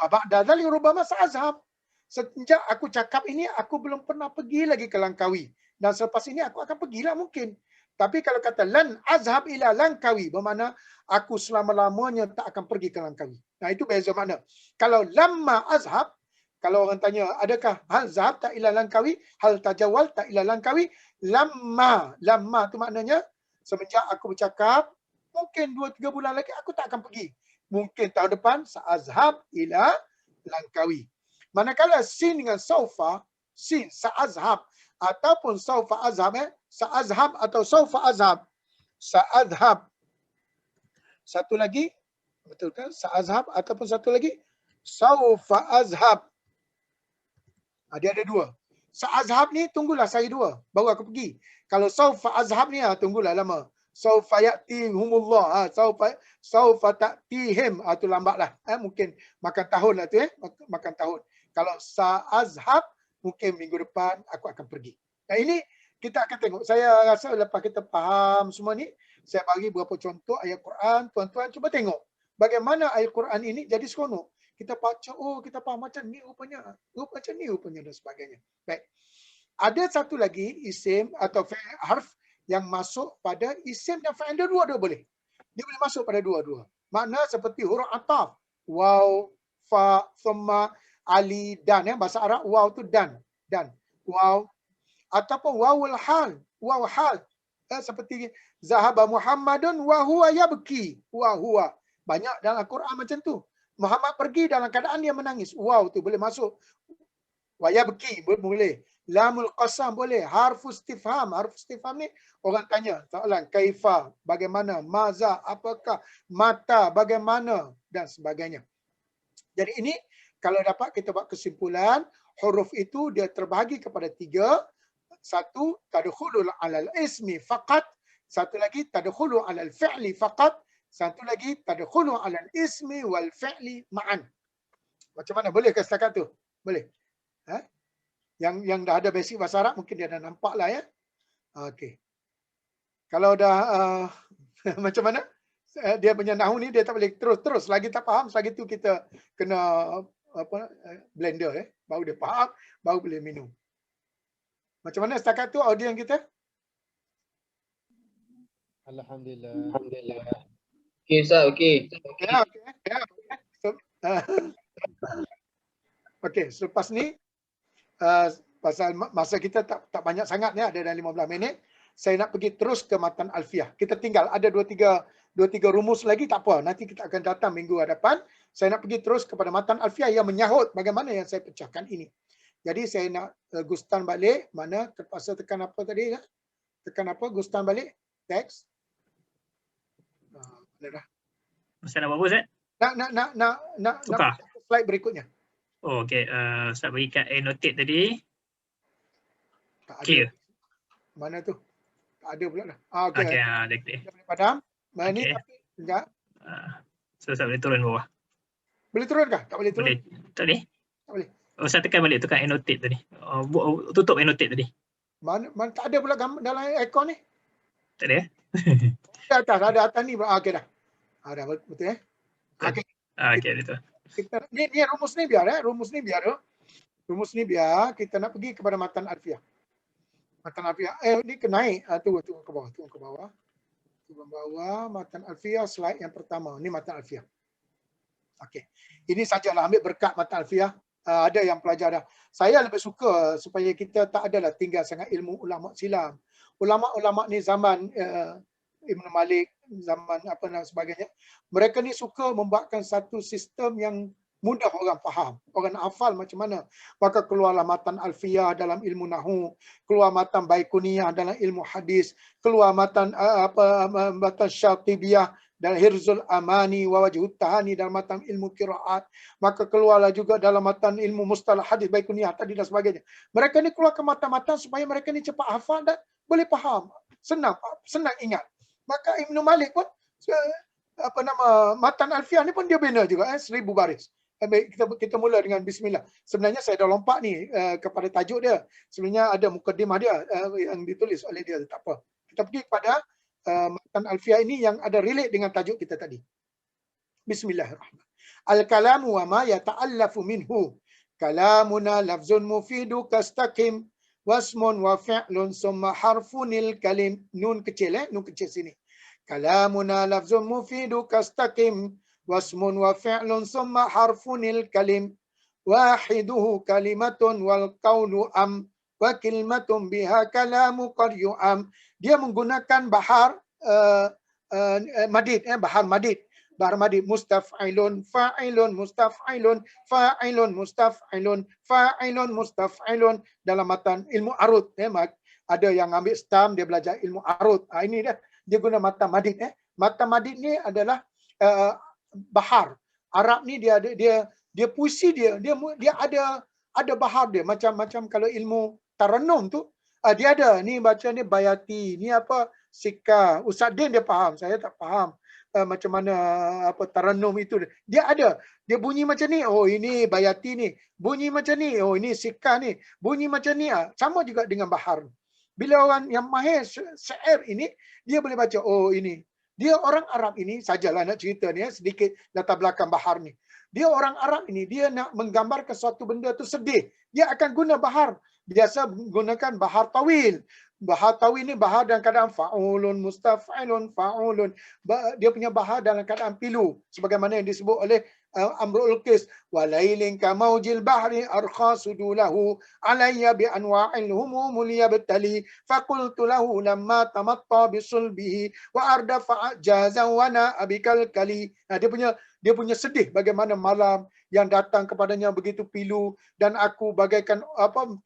Wa ba'da dzalik rubama sa'azhab. Sejak aku cakap ini aku belum pernah pergi lagi ke Langkawi. Dan selepas ini aku akan pergilah mungkin. Tapi kalau kata lan azhab ila Langkawi bermakna aku selama-lamanya tak akan pergi ke Langkawi. Nah itu beza makna. Kalau lamma azhab, kalau orang tanya, adakah hal zahab tak ila Langkawi? Hal tajawal tak ila Langkawi? Lamma. Lamma tu maknanya, semenjak aku bercakap, mungkin 2-3 bulan lagi aku tak akan pergi. Mungkin tahun depan, sa'azhab ila Langkawi. Manakala sin dengan saufa, sin, sa'azhab, ataupun saufa azhab, sa'azhab atau saufa azhab. Sa'azhab. Satu lagi, betul kan? Sa'azhab ataupun satu lagi, saufa azhab. Dia ada dua. Sa'azhab ni tunggulah saya dua. Baru aku pergi. Kalau saufa azhab ni tunggulah lama. Saufa ya'tihumullah. Saufa ta'tihim. Itu lambatlah. Mungkin makan tahun lah tu. Makan tahun. Kalau sa'azhab, mungkin minggu depan aku akan pergi. Nah ini kita akan tengok. Saya rasa lepas kita faham semua ni, saya bagi beberapa contoh ayat Quran. Tuan-tuan cuba tengok. Bagaimana ayat Quran ini jadi seronok. Kita baca, kita faham macam ni rupanya. Macam ni rupanya dan sebagainya. Baik. Ada satu lagi isim atau harf yang masuk pada isim dan fa'il. Dua-dua boleh. Dia boleh masuk pada dua-dua. Makna seperti huruf ataf. Waw, fa, thumma, ali, dan. Bahasa Arab, waw tu dan. Dan. Waw. Ataupun wawul hal. Waw hal. Seperti zahaba Muhammadun wa huwa yabki. Wa huwa. Banyak dalam Al-Quran macam tu. Muhammad pergi dalam keadaan dia menangis. Wow tu boleh masuk. Wa yabki boleh. Lamul qasam boleh. Harfus istifham. Harfus istifham ni orang tanya. Soalan kaifa, bagaimana, maza, apakah, mata, bagaimana dan sebagainya. Jadi ini kalau dapat kita buat kesimpulan, huruf itu dia terbahagi kepada 3. 1, tadkhulul alal ismi faqat. satu lagi tadkhulu 'ala al-fi'li faqat, satu lagi tadkhulu 'ala al-ismi wal fi'li ma'an. Macam mana? Boleh ke setakat tu? Boleh. Ha? Yang dah ada basic bahasa Arab mungkin dia dah nampak lah ya. Okey. Kalau dah macam mana? Dia punya nahu ni dia tak boleh terus lagi tak faham, selagi tu kita kena blender baru dia faham, baru boleh minum. Macam mana setakat tu audiens kita? Alhamdulillah. Okey Ustaz, okey. Ya, okey. Ya, okey. So, okey, selepas ni pasal masa kita tak banyak sangat ya, ada dalam 15 minit. Saya nak pergi terus ke matan alfiah. Kita tinggal ada 2-3 rumus lagi, tak apa. Nanti kita akan datang minggu hadapan. Saya nak pergi terus kepada matan alfiah yang menyahut bagaimana yang saya pecahkan ini. Jadi saya nak gustan balik. Mana terpaksa tekan apa tadi? Ya? Tekan apa? Gustan balik. Teks. Mana dah? Ustaz nak buat apa Ustaz? Nak Tukar. slide berikutnya. Oh, okey. Ustaz bagi kat annotate tadi. Tak ada. Clear. Mana tu? Tak ada pula dah. Okey. Okey, dah clear. Dah boleh padam. Mana ni Okey. tapi sekejap. So, Ustaz boleh turun bawah. Boleh turun kah? Tak boleh turun. Boleh. Tak boleh? Tak boleh. Ustaz tekan balik, tekan annotate tadi. Tutup annotate tadi. Mana tak ada pula gambar dalam ikon ni. Tak ada? Ada atas ni. Okey dah. Dah betul ya. Okey. Okey, itu. Kita ni rumus ni biar rumus ni biar kita nak pergi kepada matan alfiah. Matan alfiah ni ke naik tu ke bawah, tu ke bawah matan alfiah slide yang pertama. Ni matan alfiah. Okey. Ini sajalah ambil berkat matan alfiah. Ada yang pelajar dah. Saya lebih suka supaya kita tak adalah tinggal sangat ilmu ulama silam. Ulama-ulama ni zaman Ibn Malik, zaman apa dan sebagainya. Mereka ni suka membuatkan satu sistem yang mudah orang faham. Orang nak hafal macam mana. Maka keluarlah matan alfiyah dalam ilmu nahu, keluar matan baikuniyah dalam ilmu hadis, keluar matan matan syatibiyah dalam hirzul amani wa wajhut tahani dalam matan ilmu qiraat. Maka keluarlah juga dalam matan ilmu mustalah hadis baikuniyah tadi dan sebagainya. Mereka ni keluar ke matan-matan supaya mereka ni cepat hafal dan boleh faham. Senang ingat. Maka Ibn Malik pun matan alfiah ni pun dia bina juga 1000 baris. Baik, kita mula dengan bismillah. Sebenarnya saya dah lompat ni kepada tajuk dia. Sebenarnya ada mukaddimah dia yang ditulis oleh dia, tak apa. Kita pergi kepada matan alfiah ini yang ada relate dengan tajuk kita tadi. Bismillahirrahmanirrahim. Al-kalamu wa ma yata'allafu minhu. Kalamuna lafzun mufidu kastaqim wasmun wa fi'lun summa harfunil kalim. Nun kecil nun kecil sini. Kalamuna lafzun mufidu kastaqim wasmun wa fi'lun summa harfunil kalim. Wahiduhu kalimatun wal qawlu am wa kilmatun biha kalamu qad yu'am. Dia menggunakan bahar madid, bahar madid. Bahar madid mustaf'ilun fa'ilun mustaf'ilun fa'ilun mustaf'ilun fa'ilun mustaf'ilun dalam matan ilmu arud. Ada yang ambil stam dia belajar ilmu arud. Ini dia guna matan madid. Matan madid ni adalah bahar. Arab ni dia puisi dia ada bahar dia macam kalau ilmu tarannum tu dia ada ni baca ni bayati ni apa sikah. Ustaz Din dia faham, saya tak faham macam mana apa tarannum itu dia ada, dia bunyi macam ni, oh ini bayati ni, bunyi macam ni, oh ini sikah ni, bunyi macam ni. Sama juga dengan bahar. Bila orang yang mahir syair ini dia boleh baca, oh ini dia orang Arab ini, sajalah nak cerita ni sedikit latar belakang bahar ni. Dia orang Arab ini, dia nak menggambarkan suatu benda tu sedih, dia akan guna bahar. Biasa gunakan bahar tawil. Bahar tawil ni bahar dalam keadaan fa'ulun mustaf'ilun fa'ulun. Dia punya bahar dalam keadaan pilu sebagaimana yang disebut oleh Amrul Qis, walailin kamaujil bahri arkha sudulahu alayya bi anwa'il humumul yabtali faqultu lahu lamma tamatta bisulbihi wa ardafa jazan wa na abikal kali. Dia punya sedih bagaimana malam yang datang kepadanya begitu pilu dan aku bagaikan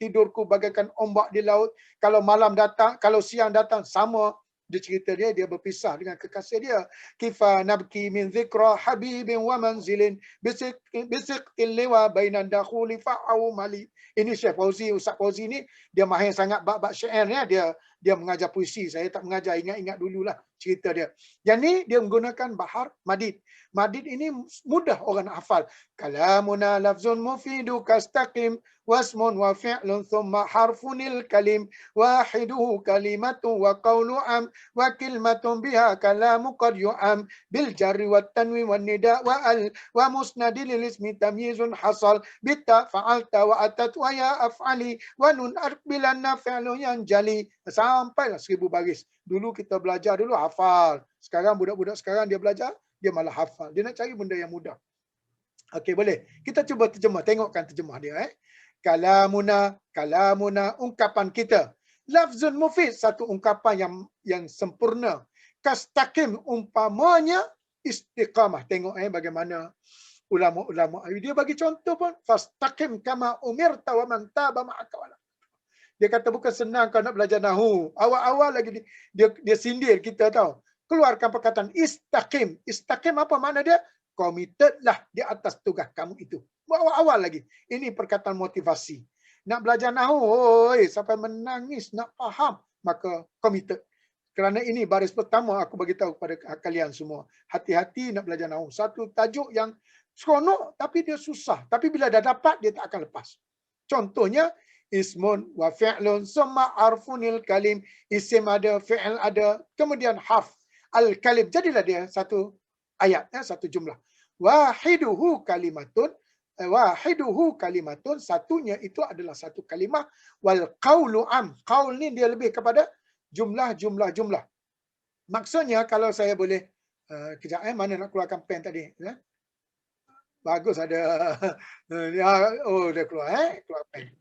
tidurku bagaikan ombak di laut. Kalau malam datang, kalau siang datang sama. Dia cerita dia berpisah dengan kekasih dia. Kifa nabki min zikra habibin wa manzilin bisiqil liwa bainan dakhuli fa'au mali. Ini Syekh Fauzi, Ustaz Fauzi ni dia mahir sangat bab syair ni. Dia dia mengajar puisi. Saya tak mengajar, ingat-ingat dululah cerita dia. Yang ni dia menggunakan bahar madid. Madid ini mudah orang nak hafal. Kalamuna lafzun mufidu kastaqim wasmun wa fi'lun thumma harfunil kalim wahiduhu kalimatu wa qawlu am wa kilmatun biha kalamu qad yu'am bil jarri wat tanwi wan nida wa al wa musnadil ismi tamyizun hasal bitta fa'alta wa atat wa ya af'ali wa nun arbilanna fi'lu yang jali. Sampailah 1000 baris. Dulu kita belajar dulu hafal. Sekarang budak-budak sekarang dia belajar, dia malah hafal. Dia nak cari benda yang mudah. Okey, boleh. Kita cuba terjemah. Tengokkan terjemah dia. Kalamuna, ungkapan kita. Lafzun mufid, satu ungkapan yang sempurna. Kastaqim, umpamanya istiqamah. Tengok bagaimana ulama-ulama. Dia bagi contoh pun. Fastaqim kama umirta wa man taba ma'aka wala. Dia kata bukan senang kau nak belajar nahu. Awal-awal lagi dia sindir kita tahu. Keluarkan perkataan istaqim. Istaqim apa makna dia? Committed lah di atas tugas kamu itu. Awal-awal lagi. Ini perkataan motivasi. Nak belajar nahu, sampai menangis, nak faham, maka committed. Kerana ini baris pertama aku bagi tahu kepada kalian semua. Hati-hati nak belajar nahu. Satu tajuk yang seronok tapi dia susah. Tapi bila dah dapat dia tak akan lepas. Contohnya ismun wa fi'lun summa arfunil kalim. Isim ada, fi'l ada, kemudian harf al-kalim. Jadilah dia satu ayat, satu jumlah. Wahiduhu kalimatun, satunya itu adalah satu kalimah. Wal qawlu am. Qaul ni dia lebih kepada jumlah. Maksudnya kalau saya boleh kejap mana nak keluarkan pen tadi, bagus ada. Oh dia keluar keluar pen.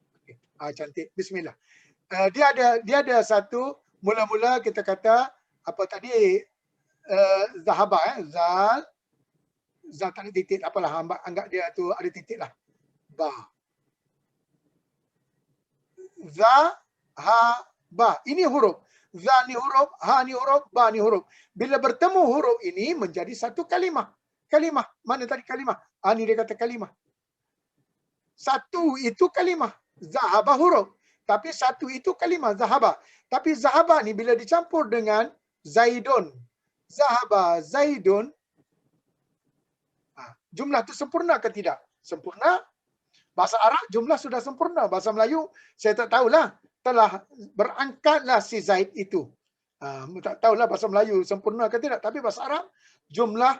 Cantik. Bismillah. Dia ada satu, mula-mula kita kata apa tadi, zahaba, zal tak ada titik, apalah, anggap dia tu ada titik lah. Ba. Zahaba. Ini huruf. Za ni huruf, ha ni huruf, ba ni huruf. Bila bertemu huruf ini menjadi satu kalimah. Kalimah. Mana tadi kalimah? Ni dia kata kalimah. Satu itu kalimah. Zahaba huruf. Tapi satu itu kalimah zahaba. Tapi zahaba ni bila dicampur dengan zaidun. Zahaba zaidun. Jumlah itu sempurna ke tidak? Sempurna. Bahasa Arab jumlah sudah sempurna. Bahasa Melayu saya tak tahulah. Telah berangkatlah si Zaid itu. Tak tahulah bahasa Melayu sempurna ke tidak. Tapi bahasa Arab jumlah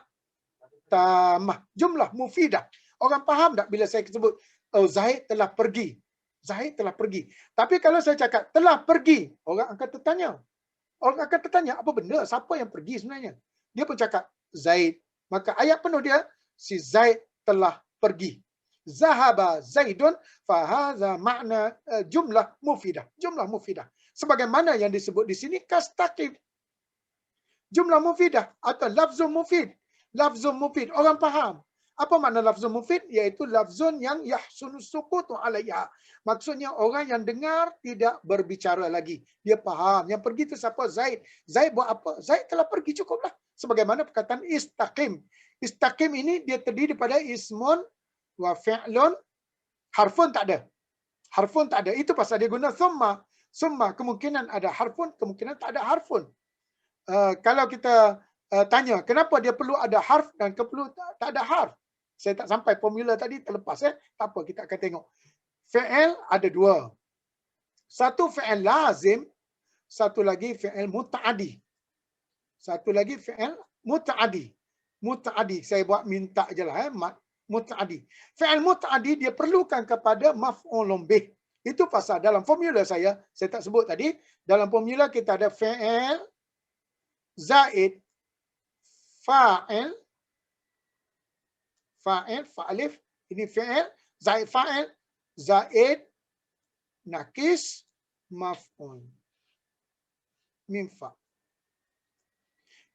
tamah. Jumlah mufidah. Orang faham tak bila saya sebut Zaid telah pergi. Zaid telah pergi. Tapi kalau saya cakap telah pergi, orang akan tertanya. Orang akan tertanya, apa benda? Siapa yang pergi sebenarnya? Dia pun cakap Zaid. Maka ayat penuh dia, si Zaid telah pergi. Zahaba Zaidun fahaza makna jumlah mufidah. Jumlah mufidah. Sebagaimana yang disebut di sini kastaqim. Jumlah mufidah atau lafzun mufid. Lafzun mufid. Orang faham. Apa makna lafzun mufid? Iaitu lafzun yang yahsunu sukutu alaiha. Maksudnya orang yang dengar tidak berbicara lagi. Dia faham. Yang pergi itu siapa? Zaid. Zaid buat apa? Zaid telah pergi, cukuplah. Sebagaimana perkataan istaqim. Istaqim ini dia terdiri daripada ismun wa fi'lun. Harfun tak ada. Harfun tak ada. Itu pasal dia guna summa. Summa kemungkinan ada harfun, kemungkinan tak ada harfun. Kalau kita tanya kenapa dia perlu ada harf dan perlu tak ada harf. Saya tak sampai formula tadi, terlepas. Tak apa, kita akan tengok. Fi'il ada dua. Satu fi'il lazim, satu lagi fi'il muta'adi. Satu lagi fi'il muta'adi. Muta'adi, saya buat minta je lah. Muta'adi. Fi'il muta'adi dia perlukan kepada maf'ulun bih. Itu pasal dalam formula saya tak sebut tadi. Dalam formula kita ada fi'il, zaid, fa'il, fa'alif, ini fi'il, zaid fa'il, zaid, nakis, maf'ul. Mim fa.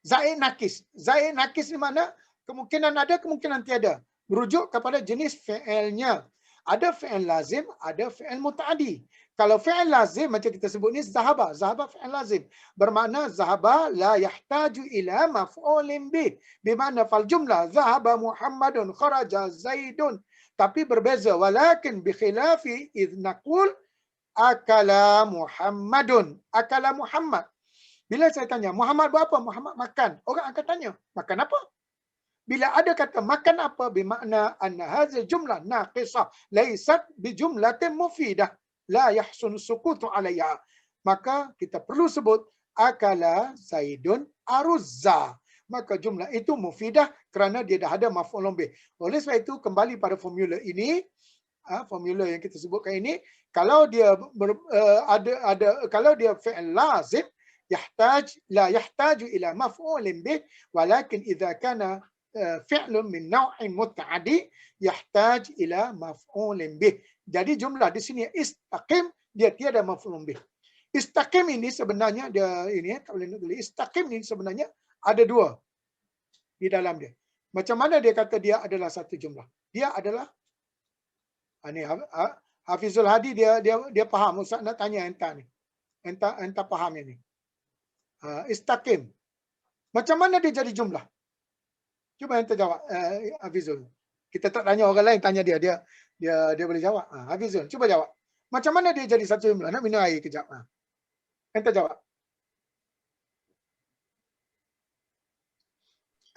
Zaid nakis. Zaid nakis ni mana? Kemungkinan ada, kemungkinan tiada. Merujuk kepada jenis fi'ilnya. Ada fi'il lazim, ada fi'il muta'adi. Kalau fi'il lazim macam kita sebut ni zahaba. Zahaba fi'il lazim. Bermakna zahaba la yahtaju ila maf'ulin bih. Bermakna fal jumlah zahaba Muhammadun kharaja Zaidun. Tapi berbeza. Walakin bikhilafi idh naqul akala Muhammadun. Akala Muhammad. Bila saya tanya, Muhammad buat apa? Muhammad makan. Orang akan tanya, makan apa? Bila ada kata makan apa, bermakna anna hadhihi jumlah naqisah laysat bijumlatin mufidah la yahsun sukutu alaiha. Maka kita perlu sebut akala Zaidun aruzza. Maka jumlah itu mufidah kerana dia dah ada maf'ul bih. Oleh sebab itu kembali pada formula ini, formula yang kita sebutkan ini, kalau dia kalau dia fi'il lazim la yahtaju ila maf'ulin bih, walakin idza kana fi'lun min naw'in muta'addi yahtaj ila maf'ulin bih. Jadi jumlah di sini istaqim, dia tiada maf'ulun bih. Istaqim ini sebenarnya dia ini tak boleh nak tulis. Istaqim ini sebenarnya ada dua di dalam dia. Macam mana dia kata dia adalah satu jumlah? Dia adalah ini Hafizul Hadi dia faham. Ustaz nak tanya entah ni. Entah faham ini. Istaqim. Macam mana dia jadi jumlah? Cuba ente jawab Hafizul. Kita tak tanya orang lain, tanya dia boleh jawab. Hafizul, cuba jawab. Macam mana dia jadi satu jumlah? Nak minum air kejap. Ente jawab.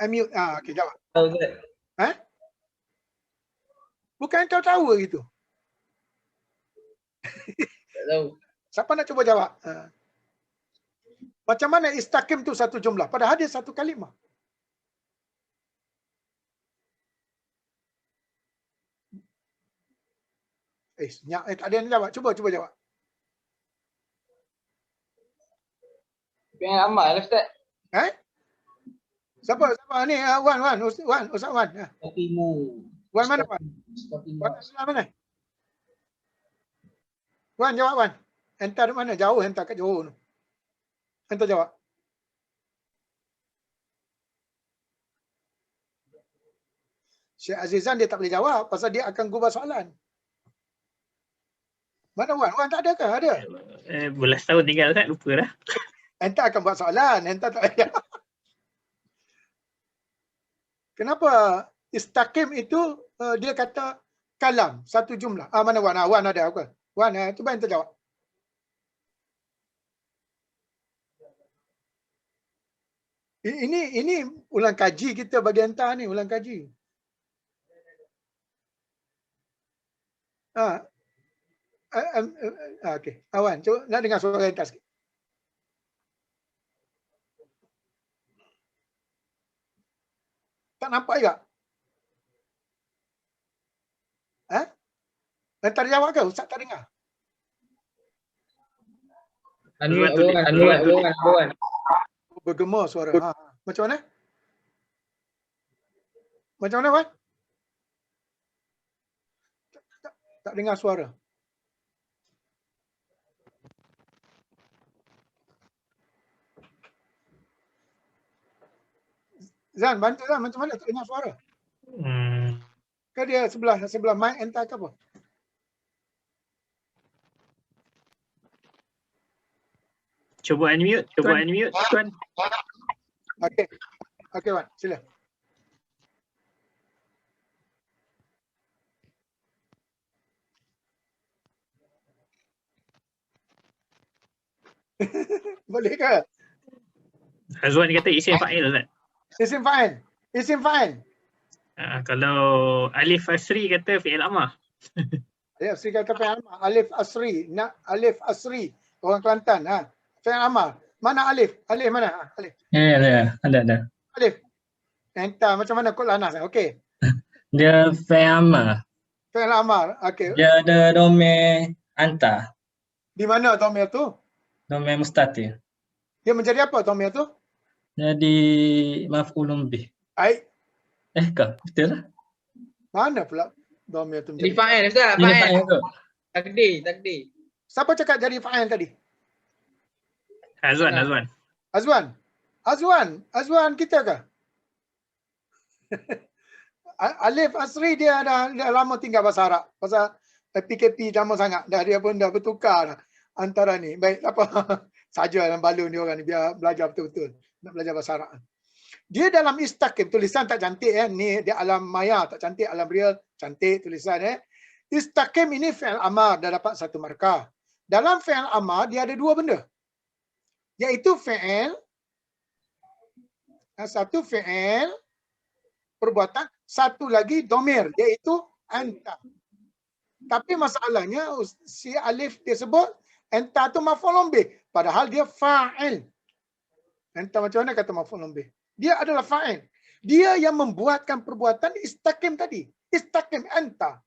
Unmute. Okey, jawab. Bukan kau tahu gitu. Tak tahu. Siapa nak cuba jawab? Macam mana istaqim tu satu jumlah? Padahal dia satu kalimah. Tak ada yang jawab. Cuba jawab. Fi'il amal lah Ustaz. Siapa ni? Ustaz Wan. Istaqimu. Wan mana Wan? Istaqimu. Wan sebelah mana? Wan jawab Wan. Entar mana? Jauh entar kat Johor tu. Entar jawab. Syekh Azizan dia tak boleh jawab pasal dia akan gubah soalan. Mana Wan? Wan tak ada ke? Ada. Belas tahun tinggal kan, lupa dah. Entar akan buat soalan. Entar tak ada. Kenapa istaqim itu dia kata kalam, satu jumlah. Mana Wan? Wan ada apa? Wan, cuba ente jawab. Ini ulang kaji kita bagi hantar ni, ulang kaji. Okey. Wan, cuba nak dengar suara hantar sikit. Tak nampak juga? Hantar jawab ke? Ustaz tak dengar. Anuan. Bergema suara. Macam mana? Macam mana, Wan? Tak dengar suara. Zan, bantu Zan. Macam mana tak dengar suara? Ke dia sebelah mic entah ke apa? Cuba unmute, Tuan. Okey Wan, sila. Boleh ke? Azwan kata isim fa'il Ustaz. Isim fa'il. Kalau Alif Asri kata fi'il amah. Alif Asri kata fi'il amah. Alif Asri. Orang Kelantan. Fi'il amah. Mana Alif? Alif mana? Alif. Ya, ada. Alif. Entah macam mana kot lanas. Okey. Dia fi'il amar. Fi'il amar. Okey. Dia ada domain anta. Di mana domir tu? Domain mustatir. Dia menjadi apa domir tu? Jadi maf'ulun bih. Baik. Kah? Betul lah. Mana pula domir tu Jadi menjadi? fa'il Ustaz. Ini Fa'il. fa'il tu. Takdir. Siapa cakap jadi fa'il tadi? Azwan. Azwan kita ke? Alif Asri dia dah lama tinggal bahasa Arab. Pasal PKP lama sangat. Dia pun dah bertukar antara ni. Baik, apa? Saja dalam balon ni orang ni biar belajar betul-betul. Nak belajar bahasa Arab. Dia dalam istaqim, tulisan tak cantik ni dia alam maya tak cantik, alam real cantik tulisan Istaqim ini fi'il amar dah dapat satu markah. Dalam fi'il amar dia ada dua benda. Iaitu fi'il, satu fi'il perbuatan, satu lagi domir iaitu anta. Tapi masalahnya si alif dia sebut anta tu maf'ulun bih, padahal dia fa'il. Anta macam mana kata maf'ulun bih? Dia adalah fa'il. Dia yang membuatkan perbuatan istaqim tadi. Istaqim anta.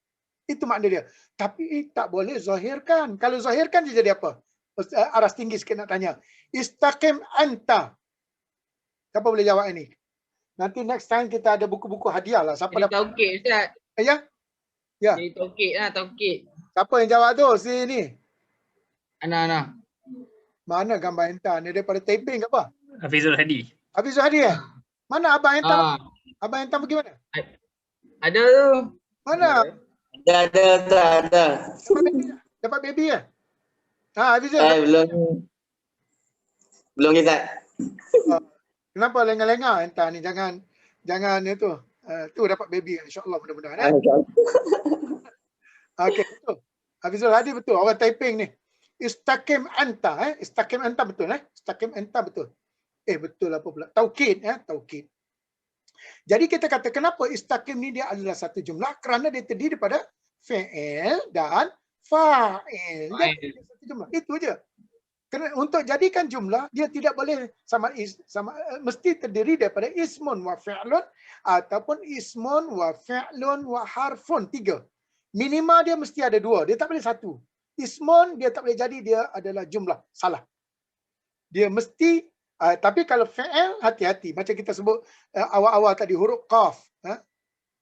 Itu makna dia. Tapi tak boleh zahirkan. Kalau zahirkan dia jadi apa? Aras tinggi sikit nak tanya. Istaqim anta. Siapa boleh jawab ini? Nanti next time kita ada buku-buku hadiah lah. Siapa Jadi dapat? taukid Ustaz. Ya? Ya. Jadi taukid lah, taukid. Siapa yang jawab tu? Si ni. Ana. Mana gambar enta ni daripada taping ke apa? Hafizul Hadi. Habis Zuhadi eh? Mana abang enta? Ah, Abang enta pergi mana? ada tu. Mana? Ada. Dapat baby ya? Ha, Habis Zuhadi. Belum kita. Kenapa lengah-lengah enta ni? Jangan itu. Tu dapat baby insya-Allah mudah-mudahan. Okey, betul. Hafizul Hadi betul. Orang typing ni. Istaqim anta Istaqim anta betul Istaqim anta betul. Betul apa pula? Taukid taukid. Jadi kita kata kenapa istaqim ni dia adalah satu jumlah kerana dia terdiri daripada fi'il dan fa'il. Jadi satu jumlah. Itu aja. Kerana untuk jadikan jumlah dia tidak boleh sama mesti terdiri daripada ismun wa fi'lun ataupun ismun wa fi'lun wa harfun, 3. Minima dia mesti ada 2. Dia tak boleh 1. Ismun dia tak boleh jadi dia adalah jumlah. Salah. Dia mesti tapi kalau fi'il hati-hati macam kita sebut awal-awal tadi huruf qaf.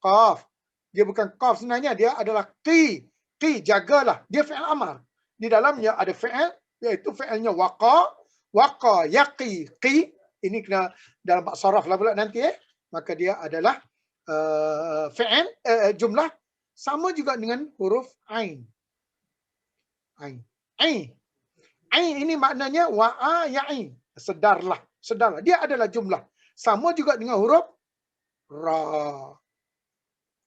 Qaf. Dia bukan qaf sebenarnya, dia adalah qi. Qi, jagalah. Dia fi'il amar. Di dalamnya ada fi'il iaitu fi'ilnya waqa yaqi qi. Ini kena dalam bab saraf lah pula nanti Maka dia adalah fi'il jumlah sama juga dengan huruf ain. Ain ini maknanya wa'a ya'i. Sedarlah. Dia adalah jumlah. Sama juga dengan huruf ra.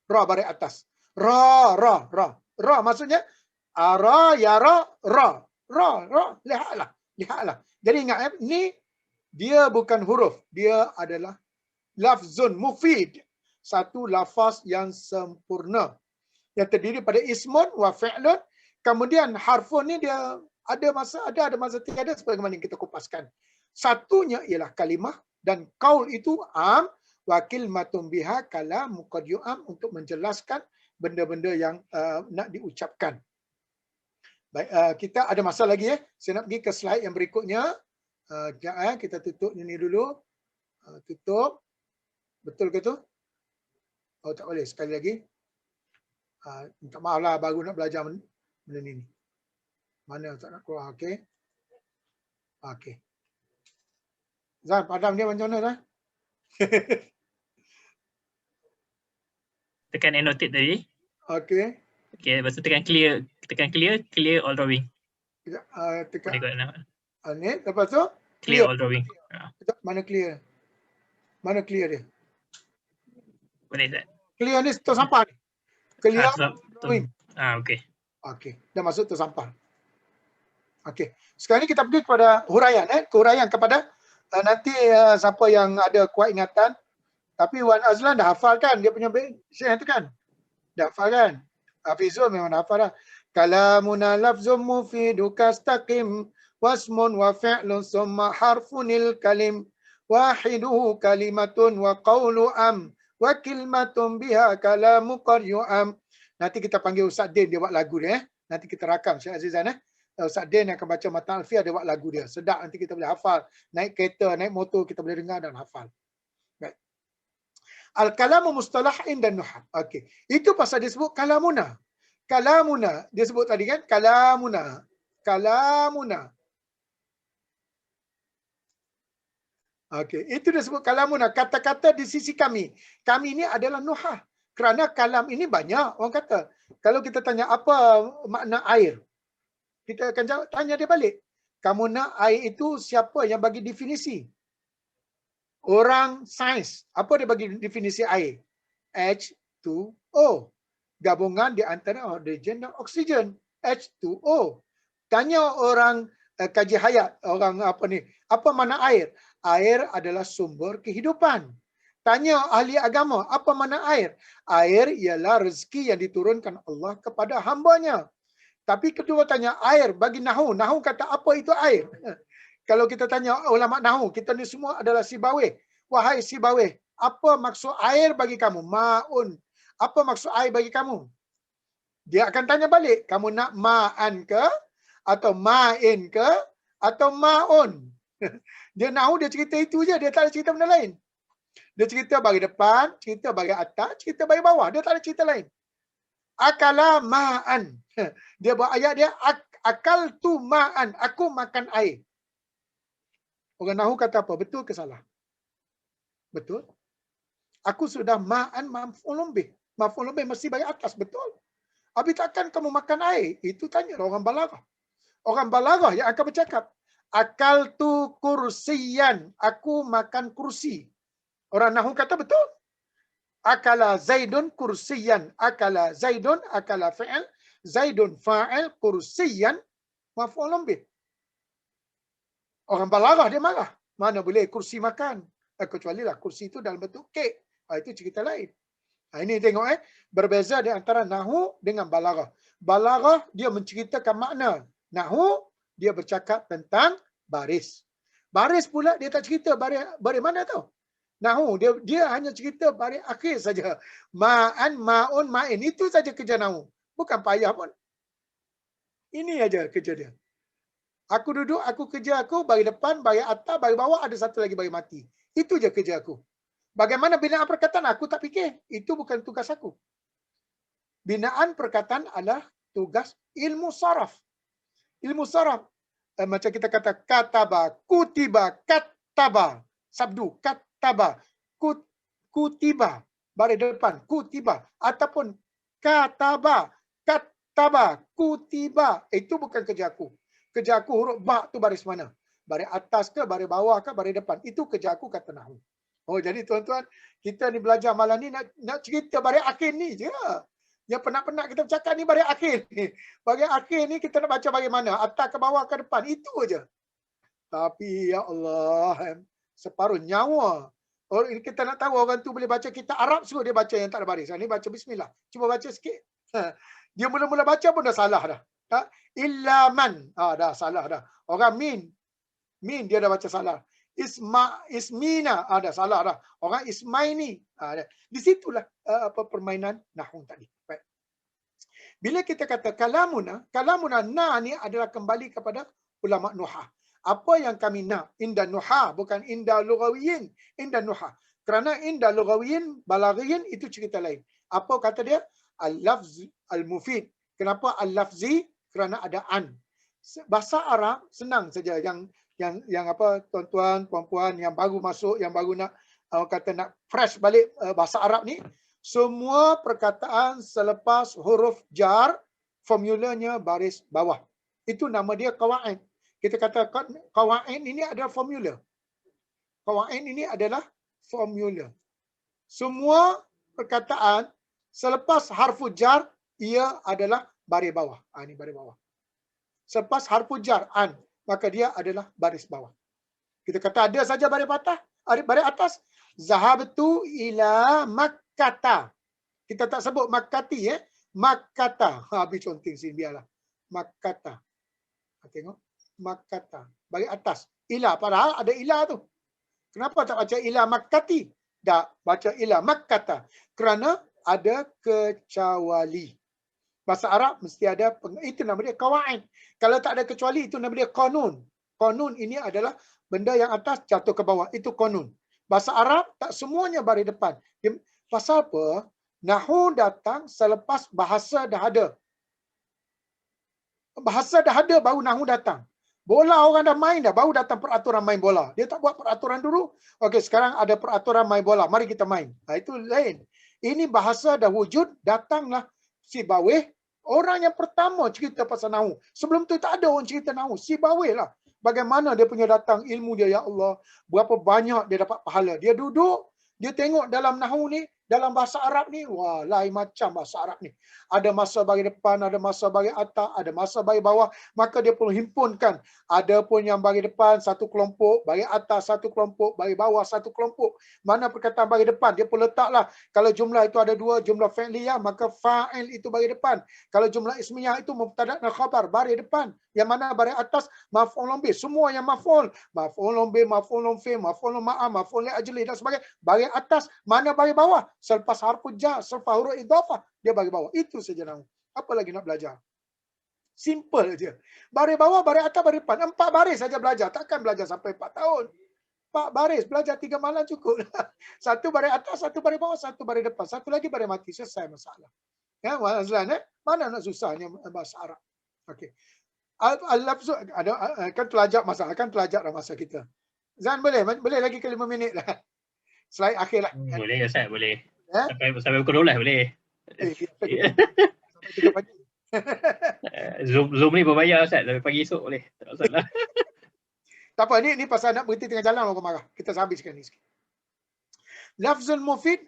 Ra baris atas. Ra. Ra maksudnya ara yara ra. Lihatlah. Jadi ingat ni dia bukan huruf. Dia adalah lafzun mufid. Satu lafaz yang sempurna. Yang terdiri pada ismun wa fi'lun. Kemudian harfun ni dia ada masa tiada sebagaimana yang kita kupaskan. Satunya ialah kalimah dan qaul itu am wa kalimatun biha kalam qad yu'am untuk menjelaskan benda-benda yang nak diucapkan. Baik, kita ada masa lagi Saya nak pergi ke slide yang berikutnya. Kita tutup ini dulu. Tutup. Betul ke tu? Oh tak boleh sekali lagi. Minta maaf lah baru nak belajar benda ni. Mana tak nak keluar. Okey. Zan, padam dia macam mana dah? Tekan annotate tadi. Okey. Okey, lepas tu tekan clear all drawing. Tekan Boleh kot nama. ni. Lepas tu Clear all drawing. mana clear? Mana clear dia? Boleh tak? Clear ni tersampar ni. Clear. Okey. Okey. Dah masuk tersampar. Okey. Sekarang ni kita pergi kepada huraian huraian kepada nanti siapa yang ada kuat ingatan. Tapi Wan Azlan dah hafal kan dia punya syair tu kan? Dah hafal kan? Hafizul memang dah hafal dah. Kalamuna lafzun mufidu kastaqim wasmun wa fi'lun summa harfunil kalim wahiduhu kalimatun wa qawlu am wa kilmatun biha kalamu qaryu'am. Nanti kita panggil Ustaz Din dia buat lagu dia Nanti kita rakam Syekh Azizan Ustaz Din akan baca Matan Alfiah dia buat lagu dia. Sedap, nanti kita boleh hafal. Naik kereta, naik motor kita boleh dengar dan hafal. Baik. Al-kalamu mustalahin dan nuhat. Okey. Itu pasal dia sebut kalamuna. Kalamuna. Dia sebut tadi kan kalamuna. Okey, itu dia sebut kalamuna, kata-kata di sisi kami. Kami ini adalah nuhah. Kerana kalam ini banyak orang kata. Kalau kita tanya apa makna air, kita akan jawab, tanya dia balik. Kamu nak air itu siapa yang bagi definisi? Orang sains. Apa dia bagi definisi air? H2O. Gabungan di antara hidrogen dan oksigen. H2O. Tanya orang kaji hayat, orang apa ni, apa makna air? Air adalah sumber kehidupan. Tanya ahli agama, apa makna air? Air ialah rezeki yang diturunkan Allah kepada hambanya. Tapi kedua tanya air bagi Nahu. Nahu kata apa itu air? Kalau kita tanya ulama Nahu, kita ni semua adalah Sibawih. Wahai Sibawih, apa maksud air bagi kamu? Ma'un. Apa maksud air bagi kamu? Dia akan tanya balik, kamu nak ma'an ke? Atau ma'in ke? Atau ma'un? Dia Nahu, dia cerita itu je. Dia tak ada cerita benda lain. Dia cerita bagi depan, cerita bagi atas, cerita bagi bawah. Dia tak ada cerita lain. Akala ma'an. Dia buat ayat dia, akal tu ma'an. Aku makan air. Orang Nahu kata apa? Betul ke salah? Betul. Aku sudah ma'an maf'ulun bih. Maf'ulun bih mesti bagi atas. Betul. Habis takkan kamu makan air? Itu tanya orang balaghah. Orang balaghah yang akan bercakap. Akal tu kursiyan. Aku makan kursi. Orang Nahu kata betul. Akala Zaidun kursiyan. Akala Zaidun, akala fa'il. Zaidun fa'il, kursiyan, maf'ulun bih. Orang balaghah dia marah. Mana boleh kursi makan? Kecuali lah kursi itu dalam bentuk kek. Itu cerita lain. Ini tengok berbeza di antara Nahu dengan balaghah. Balaghah dia menceritakan makna. Nahu dia bercakap tentang baris. Baris pula dia tak cerita baris mana tau. Nahu dia hanya cerita baris akhir saja. Ma'an, ma'un, ma'in. Itu saja kerja Nahu. Bukan payah pun. Ini aja kerja dia. Aku duduk, aku kerja aku, bagi depan, bagi atas, bagi bawah, ada satu lagi bagi mati. Itu je kerja aku. Bagaimana binaan perkataan aku tak fikir. Itu bukan tugas aku. Binaan perkataan adalah tugas ilmu saraf. Ilmu saraf. Macam kita kata kataba, kutiba, kataba. Sabdu, kataba, kutiba. Baris depan, kutiba. Ataupun kataba, kataba, kutiba. Itu bukan kerja aku. Kerja aku huruf ba tu baris mana? Baris atas ke, baris bawah ke, baris depan. Itu kerja aku kata Nahu. Oh, jadi tuan-tuan, kita ni belajar malam ni nak cerita baris akhir ni je. Yang penat-penat kita bercakap ni baris akhir ni. Baris akhir ni kita nak baca bagaimana? Atas ke bawah ke depan. Itu aja. Tapi ya Allah, separuh nyawa. Orang kita nak tahu orang tu boleh baca kitab Arab, suruh dia baca yang tak ada baris. Ni baca bismillah. Cuba baca sikit. Dia mula-mula baca pun dah salah dah. Illa man. Dah salah dah. Orang min dia dah baca salah. Ismina dah salah dah. Orang ismaini. Di situlah permainan nahwu tadi. Baik. Bila kita kata kalamuna na ni adalah kembali kepada ulama nuhah. Apa yang kami nak inda nuhah, bukan inda lughawiyin, inda nuhah. Kerana inda lughawiyin, balaghiyin itu cerita lain. Apa kata dia? Al-lafz al-mufid. Kenapa al-lafzi? Kerana ada an. Bahasa Arab senang saja yang apa tuan-tuan, puan-puan yang baru masuk, yang baru nak kata nak fresh balik bahasa Arab ni, semua perkataan selepas huruf jar formulanya baris bawah. Itu nama dia qawaid. Kita kata qawaid ini adalah formula. Qawaid ini adalah formula. Semua perkataan selepas harfu jar ia adalah baris bawah. Ini baris bawah. Selepas harfu jar an, maka dia adalah baris bawah. Kita kata ada saja baris atas. Zahabtu ila Makkata. Kita tak sebut Makkati Makkata. Habis conting sini biarlah. Makkata. Tengok. Makkata. Baris atas. Ila. Padahal ada ila tu. Kenapa tak baca ila Makkati? Tak. Baca ila Makkata. Kerana ada kecuali. Bahasa Arab mesti ada, itu nama dia qawaid. Kalau tak ada kecuali, itu nama dia qanun. Qanun ini adalah benda yang atas jatuh ke bawah. Itu qanun. Bahasa Arab tak semuanya baris depan. Pasal apa? Nahwu datang selepas bahasa dah ada. Bahasa dah ada baru nahwu datang. Bola orang dah main dah, baru datang peraturan main bola. Dia tak buat peraturan dulu. Okey, sekarang ada peraturan main bola. Mari kita main. Itu lain. Ini bahasa dah wujud, datanglah Sibawih. Orang yang pertama cerita pasal nahwu. Sebelum tu tak ada orang cerita nahwu. Sibawih lah. Bagaimana dia punya datang ilmu dia, ya Allah. Berapa banyak dia dapat pahala. Dia duduk, dia tengok dalam nahwu ni, Dalam bahasa Arab ni, wah, lain macam bahasa Arab ni. Ada masa bagi depan, ada masa bagi atas, ada masa bagi bawah. Maka dia perlu himpunkan. Ada pun yang bagi depan satu kelompok, bagi atas satu kelompok, bagi bawah satu kelompok. Mana perkataan bagi depan? Dia perlu letaklah. Kalau jumlah itu ada dua, jumlah fi'liyah, maka fa'il itu bagi depan. Kalau jumlah ismiyah itu mubtada' dan khabar, baris depan. Yang mana baris atas? Maf'ulun bih. Semua yang maf'ul. Maf'ulun bih, maf'ulun fi, maf'ulun ma'a, maf'ul li ajli dan sebagainya. Baris atas. Mana baris bawah? Selepas harfu jar, selepas huruf idhafah, dia bagi bawah. Itu saja nama. Apa lagi nak belajar? Simple je. Baris bawah, baris atas, baris depan. 4 baris saja belajar. Takkan belajar sampai 4 tahun. 4 baris, belajar 3 malam cukup. Satu baris atas, satu baris bawah, satu baris depan. Satu lagi baris mati. Selesai masalah. Ya, Azlan, mana nak susahnya bahasa Arab? Okey. Al-lafzu ada kan telajak masalah, kan telajak dah masa kita. Zan boleh lagi ke 5 minit lah. Slide akhir lah. Boleh Ustaz, boleh. Ya? Sampai pukul 12 boleh. Sampai 3 pagi. Zoom ni berbayar Ustaz, sampai pagi esok boleh. Tak masalah. Tak apa, ni pasal nak berhenti tengah jalan orang marah. Kita habiskan ni sikit. Lafzul mufid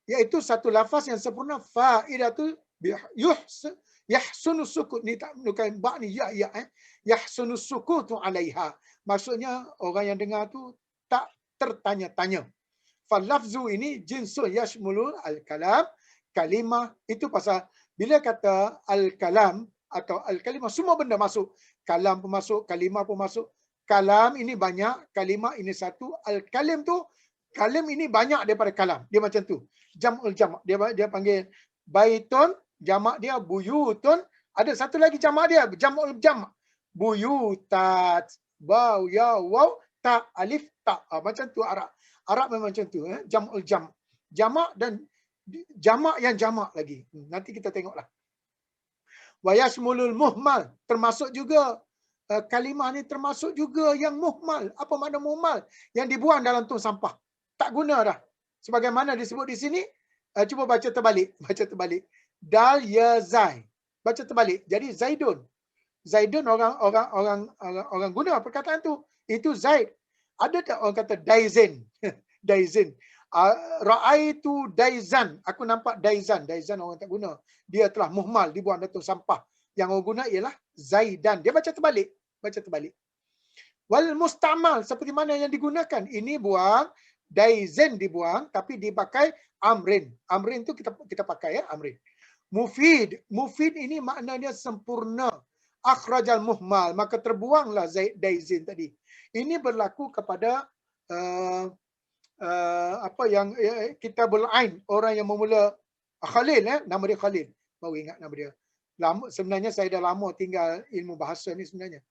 iaitu satu lafaz yang sempurna, faidatu yahsunu sukut, ni tak bukan ba ni ya yahsunu sukutu alaiha. Maksudnya orang yang dengar tu tak tertanya-tanya. Falafzu ini jinsun yashmulu al-kalam, kalimah. Itu pasal bila kata al-kalam atau al-kalimah, semua benda masuk. Kalam pun masuk, kalimah pun masuk. Kalam ini banyak, kalimah ini satu. Al-kalim tu, kalim ini banyak daripada kalam. Dia macam tu. Jam'ul jam'. Dia panggil baitun, jamak dia buyutun. Ada satu lagi jamak dia, jam'ul jam'. Buyutat. Waw, ya, waw, ta, alif, ta. Macam tu Arab. Arab memang macam tu, jam'ul jam'. Jamak dan jamak yang jamak lagi. Nanti kita tengoklah. Wa yashmulul muhmal, termasuk juga kalimah ni termasuk juga yang muhmal. Apa makna muhmal? Yang dibuang dalam tong sampah. Tak guna dah. Sebagaimana disebut di sini, cuba baca terbalik, Dal ya zai. Baca terbalik. Jadi Zaidun. Zaidun orang guna perkataan tu. Itu Zaid. Ada tak orang kata Daizin? Daizin. Ra'aitu Daizan. Aku nampak Daizan. Daizan orang tak guna. Dia telah muhmal, dibuang dalam sampah. Yang orang guna ialah Zaidan. Dia baca terbalik. Wal mustamal, seperti mana yang digunakan. Ini buang, Daizin dibuang, tapi dipakai amrin. Amrin tu kita pakai amrin. Mufid. Mufid ini maknanya sempurna. Akhrajal muhmal, maka terbuanglah Daizin tadi. Ini berlaku kepada apa yang kitabul ain, orang yang memula Khalil, nama dia Khalil. Baru ingat nama dia. Lama, sebenarnya saya dah lama tinggal ilmu bahasa ni sebenarnya.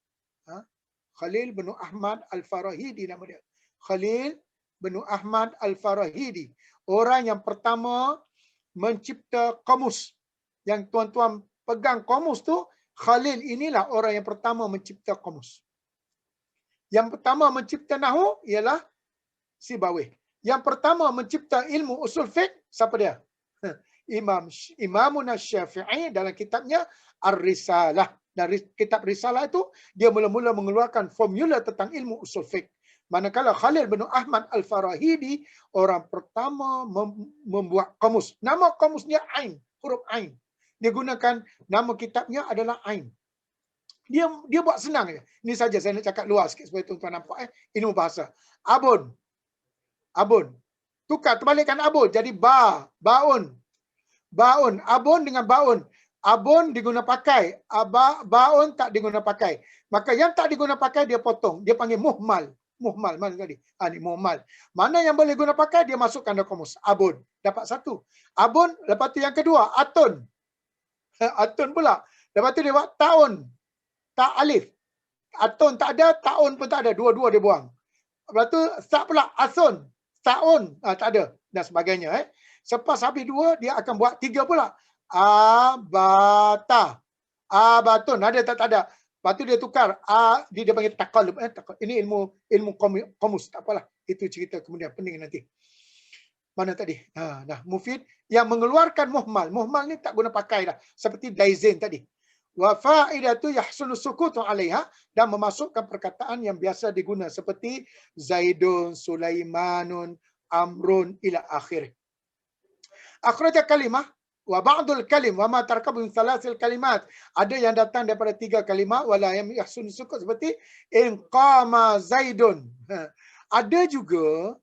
Khalil bin Ahmad Al-Farahidi nama dia. Khalil bin Ahmad Al-Farahidi. Orang yang pertama mencipta kamus. Yang tuan-tuan pegang kamus tu, Khalil inilah orang yang pertama mencipta kamus. Yang pertama mencipta nahwu ialah Sibawih. Yang pertama mencipta ilmu usul fiqh, siapa dia? Imamun Syafi'i dalam kitabnya Ar-Risalah. Dan kitab Risalah itu, dia mula-mula mengeluarkan formula tentang ilmu usul fiqh. Manakala Khalil bin Ahmad Al-Farahidi, orang pertama membuat kamus. Nama kamusnya Ain, huruf Ain. Dia gunakan nama kitabnya adalah Ain. Dia buat senang je. Ini saja saya nak cakap luas sikit supaya tuan-tuan nampak ilmu bahasa. Abun. Tukar, terbalikkan abun jadi baun. Abun dengan baun. Abun diguna pakai, baun tak diguna pakai. Maka yang tak diguna pakai dia potong. Dia panggil muhmal. Muhmal mana tadi? Ni muhmal. Mana yang boleh guna pakai dia masukkan dalam kamus. Abun. Dapat satu. Abun, lepas tu yang kedua atun. Atun pula. Lepas tu dia buat taun. Tak alif. Atun tak ada, taun pun tak ada. Dua-dua dia buang. Lepas tu tak pula asun. Taun tak ada dan sebagainya. Selepas habis dua dia akan buat tiga pula. Abata. Abatun ada tak ada. Lepas tu dia tukar dia panggil taqallub. Ini ilmu kamus, tak apalah. Itu cerita kemudian pening nanti. Mana tadi? Mufid yang mengeluarkan muhmal. Muhmal ni tak guna pakai dah. Seperti Daizin tadi. Wa faidatu yahsunu sukutu 'alaiha, dan memasukkan perkataan yang biasa diguna seperti Zaidun, Sulaimanun, Amrun ila akhir. Akhraja kalimah wa ba'dul kalim wa ma tarkabu min thalathil kalimat. Ada yang datang daripada 3 kalimat wala yang yahsun sukut seperti in qama zaidun. Ada juga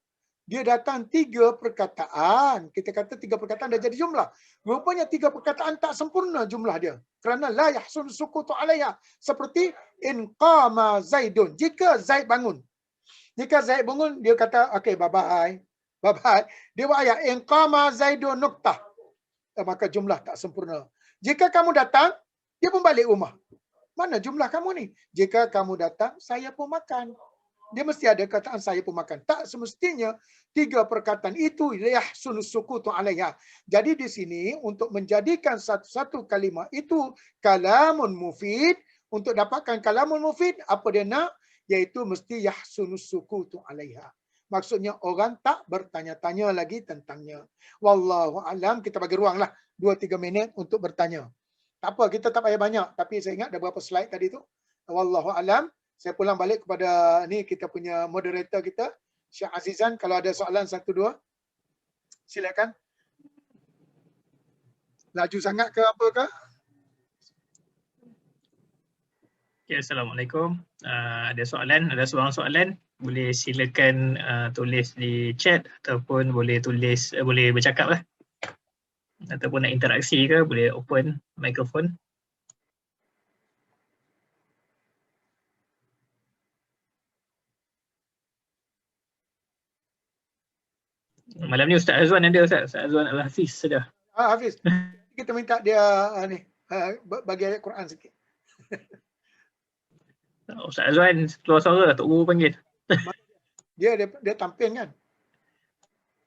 dia datang 3 perkataan. Kita kata 3 perkataan dah jadi jumlah. Rupanya 3 perkataan tak sempurna jumlah dia. Kerana la yahsun sukutu alaiha. Seperti in qama zaidun. Jika Zaid bangun. Jika Zaid bangun, dia kata, okay, bye-bye. Bye-bye. Dia buat ayat, in qama zaidun nuktah. Maka jumlah tak sempurna. Jika kamu datang, dia pun balik rumah. Mana jumlah kamu ni? Jika kamu datang, saya pun makan. Dia mesti ada kataan saya pun makan. Tak semestinya 3 perkataan itu yahsun sukutu alaiha. Jadi di sini untuk menjadikan satu-satu kalimah itu kalamun mufid, untuk dapatkan kalamun mufid, apa dia nak? Iaitu mesti yahsun sukutu alaiha. Maksudnya orang tak bertanya-tanya lagi tentangnya. Wallahu alam, kita bagi ruanglah 2-3 minit untuk bertanya. Tak apa, kita tak payah banyak. Tapi saya ingat ada berapa slide tadi tu. Wallahu alam. Saya pulang balik kepada ni kita punya moderator kita, Syekh Azizan. Kalau ada soalan 1-2, silakan. Laju sangat ke apa ke? Okay, Assalamualaikum. Ada soalan, ada seorang soalan, boleh silakan tulis di chat ataupun boleh tulis, boleh bercakap lah. Ataupun nak interaksi ke, boleh open mikrofon. Malam ni Ustaz Azwan ada, Ustaz Azwan Al-Hafiz sudah. Hafiz, kita minta dia bagi ayat Quran sikit. Ustaz Azwan keluar suara, Tok Guru panggil. Dia tampil kan?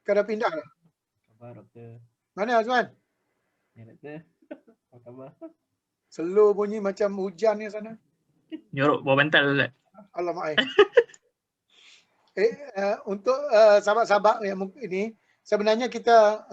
Kau dah pindah dah? Khabar doktor. Mana Azwan? Ya doktor. Apa khabar? Slow bunyi macam hujan ni sana. Nyorok bawah bantal Ustaz. Alamak. Untuk sahabat-sahabat yang ini, sebenarnya kita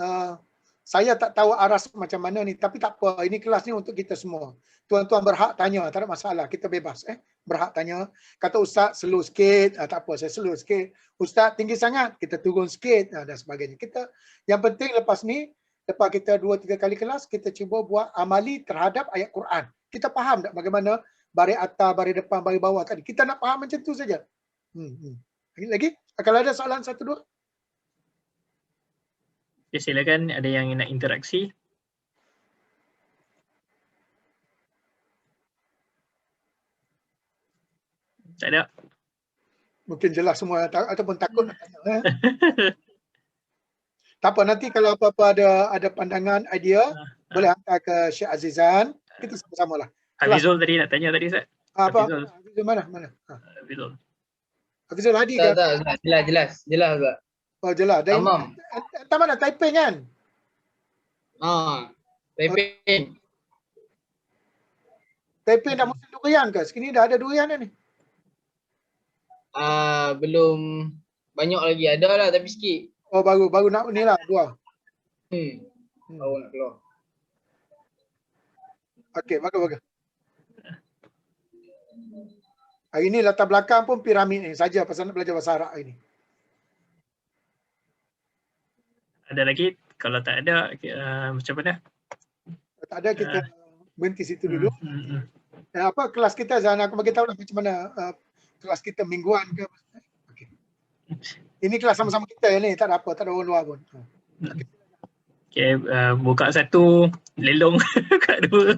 saya tak tahu aras macam mana ni, tapi tak apa, ini kelas ni untuk kita semua. Tuan-tuan berhak tanya, tak ada masalah, kita bebas berhak tanya. Kata Ustaz slow sikit, tak apa, saya slow sikit. Ustaz tinggi sangat, kita turun sikit dan sebagainya. Kita yang penting lepas ni, lepas kita 2-3 kali kelas, kita cuba buat amali terhadap ayat Quran. Kita faham tak bagaimana baris atas, baris depan, baris bawah tadi. Kita nak faham macam tu saja. Lagi? Kalau ada soalan 1-2? Okay, silakan, ada yang nak interaksi. Tak ada. Mungkin jelas semua ataupun takut nak tanya. Tak apa, nanti kalau apa-apa ada pandangan, idea, boleh hantar ke Syekh Azizan. Kita sama-sama lah. Hafizul tadi nak tanya tadi Ustaz. Apa? Hafizul. Hafizul mana? Hafizul. Hafizul Hadi ke? Tak, jelas Ustaz. Oh jelas. Tamam. Entah mana Taiping kan? Taiping. Taiping dah musim durian ke? Sekini dah ada durian dah ni. Belum banyak lagi, ada lah tapi sikit. Oh baru nak ni lah buah. Baru nak keluar. Okey, bagus. Hari ni latar belakang pun piramid ni saja pasal nak belajar bahasa Arab hari ni. Ada lagi? Kalau tak ada, macam mana? Kalau tak ada kita berhenti situ dulu. Kelas kita Zana, aku bagi tahu lah macam mana kelas kita mingguan ke. Okay. Ini kelas sama-sama kita ni, tak ada apa, tak ada orang luar pun. Okay, buka 1, lelong buka 2.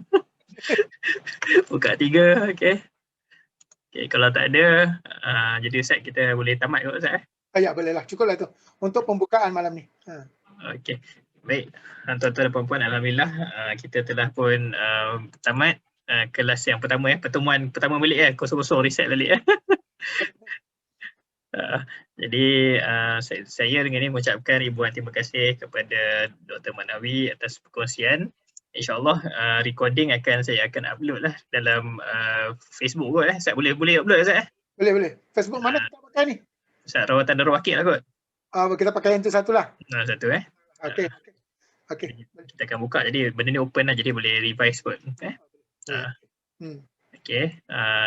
Buka 3, okay. Okay, kalau tak ada, jadi Ustaz kita boleh tamat kot Ustaz. Ya, boleh lah. Cukup lah tu. Untuk pembukaan malam ni. Okey. Baik. Tuan-tuan dan puan-puan, alhamdulillah kita telah pun tamat kelas yang pertama pertemuan pertama balik kosong-kosong reset balik Jadi saya dengan ini mengucapkan ribuan terima kasih kepada Dr. Manawi atas perkongsian. InsyaAllah recording saya akan upload lah dalam Facebook kot Ustaz. Boleh upload Ustaz Boleh. Facebook mana kita pakai ni? Ustaz Rawatan Darul Waqif lah kot. Kita pakai yang tu satu lah. Satu Okey. Kita akan buka, jadi benda ni open lah, jadi boleh revise kot. Okey.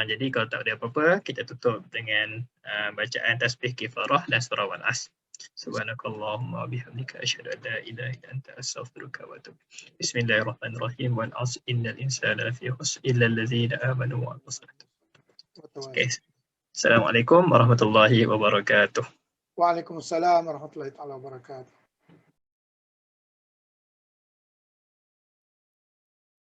Jadi kalau tak ada apa-apa, kita tutup dengan bacaan tasbih kifarah dan surah Wal-Asr. Subhanakallahumma bihamdika asyhadu an la ilaha illa anta astaghfiruka wa atubu. Bismillahirrahmanirrahim. Wal 'asri innal insana lafi khusr illa allazina amanu wa amilus salihati. Okay. Assalamualaikum warahmatullahi wabarakatuh. Waalaikumsalam warahmatullahi taala wabarakatuh.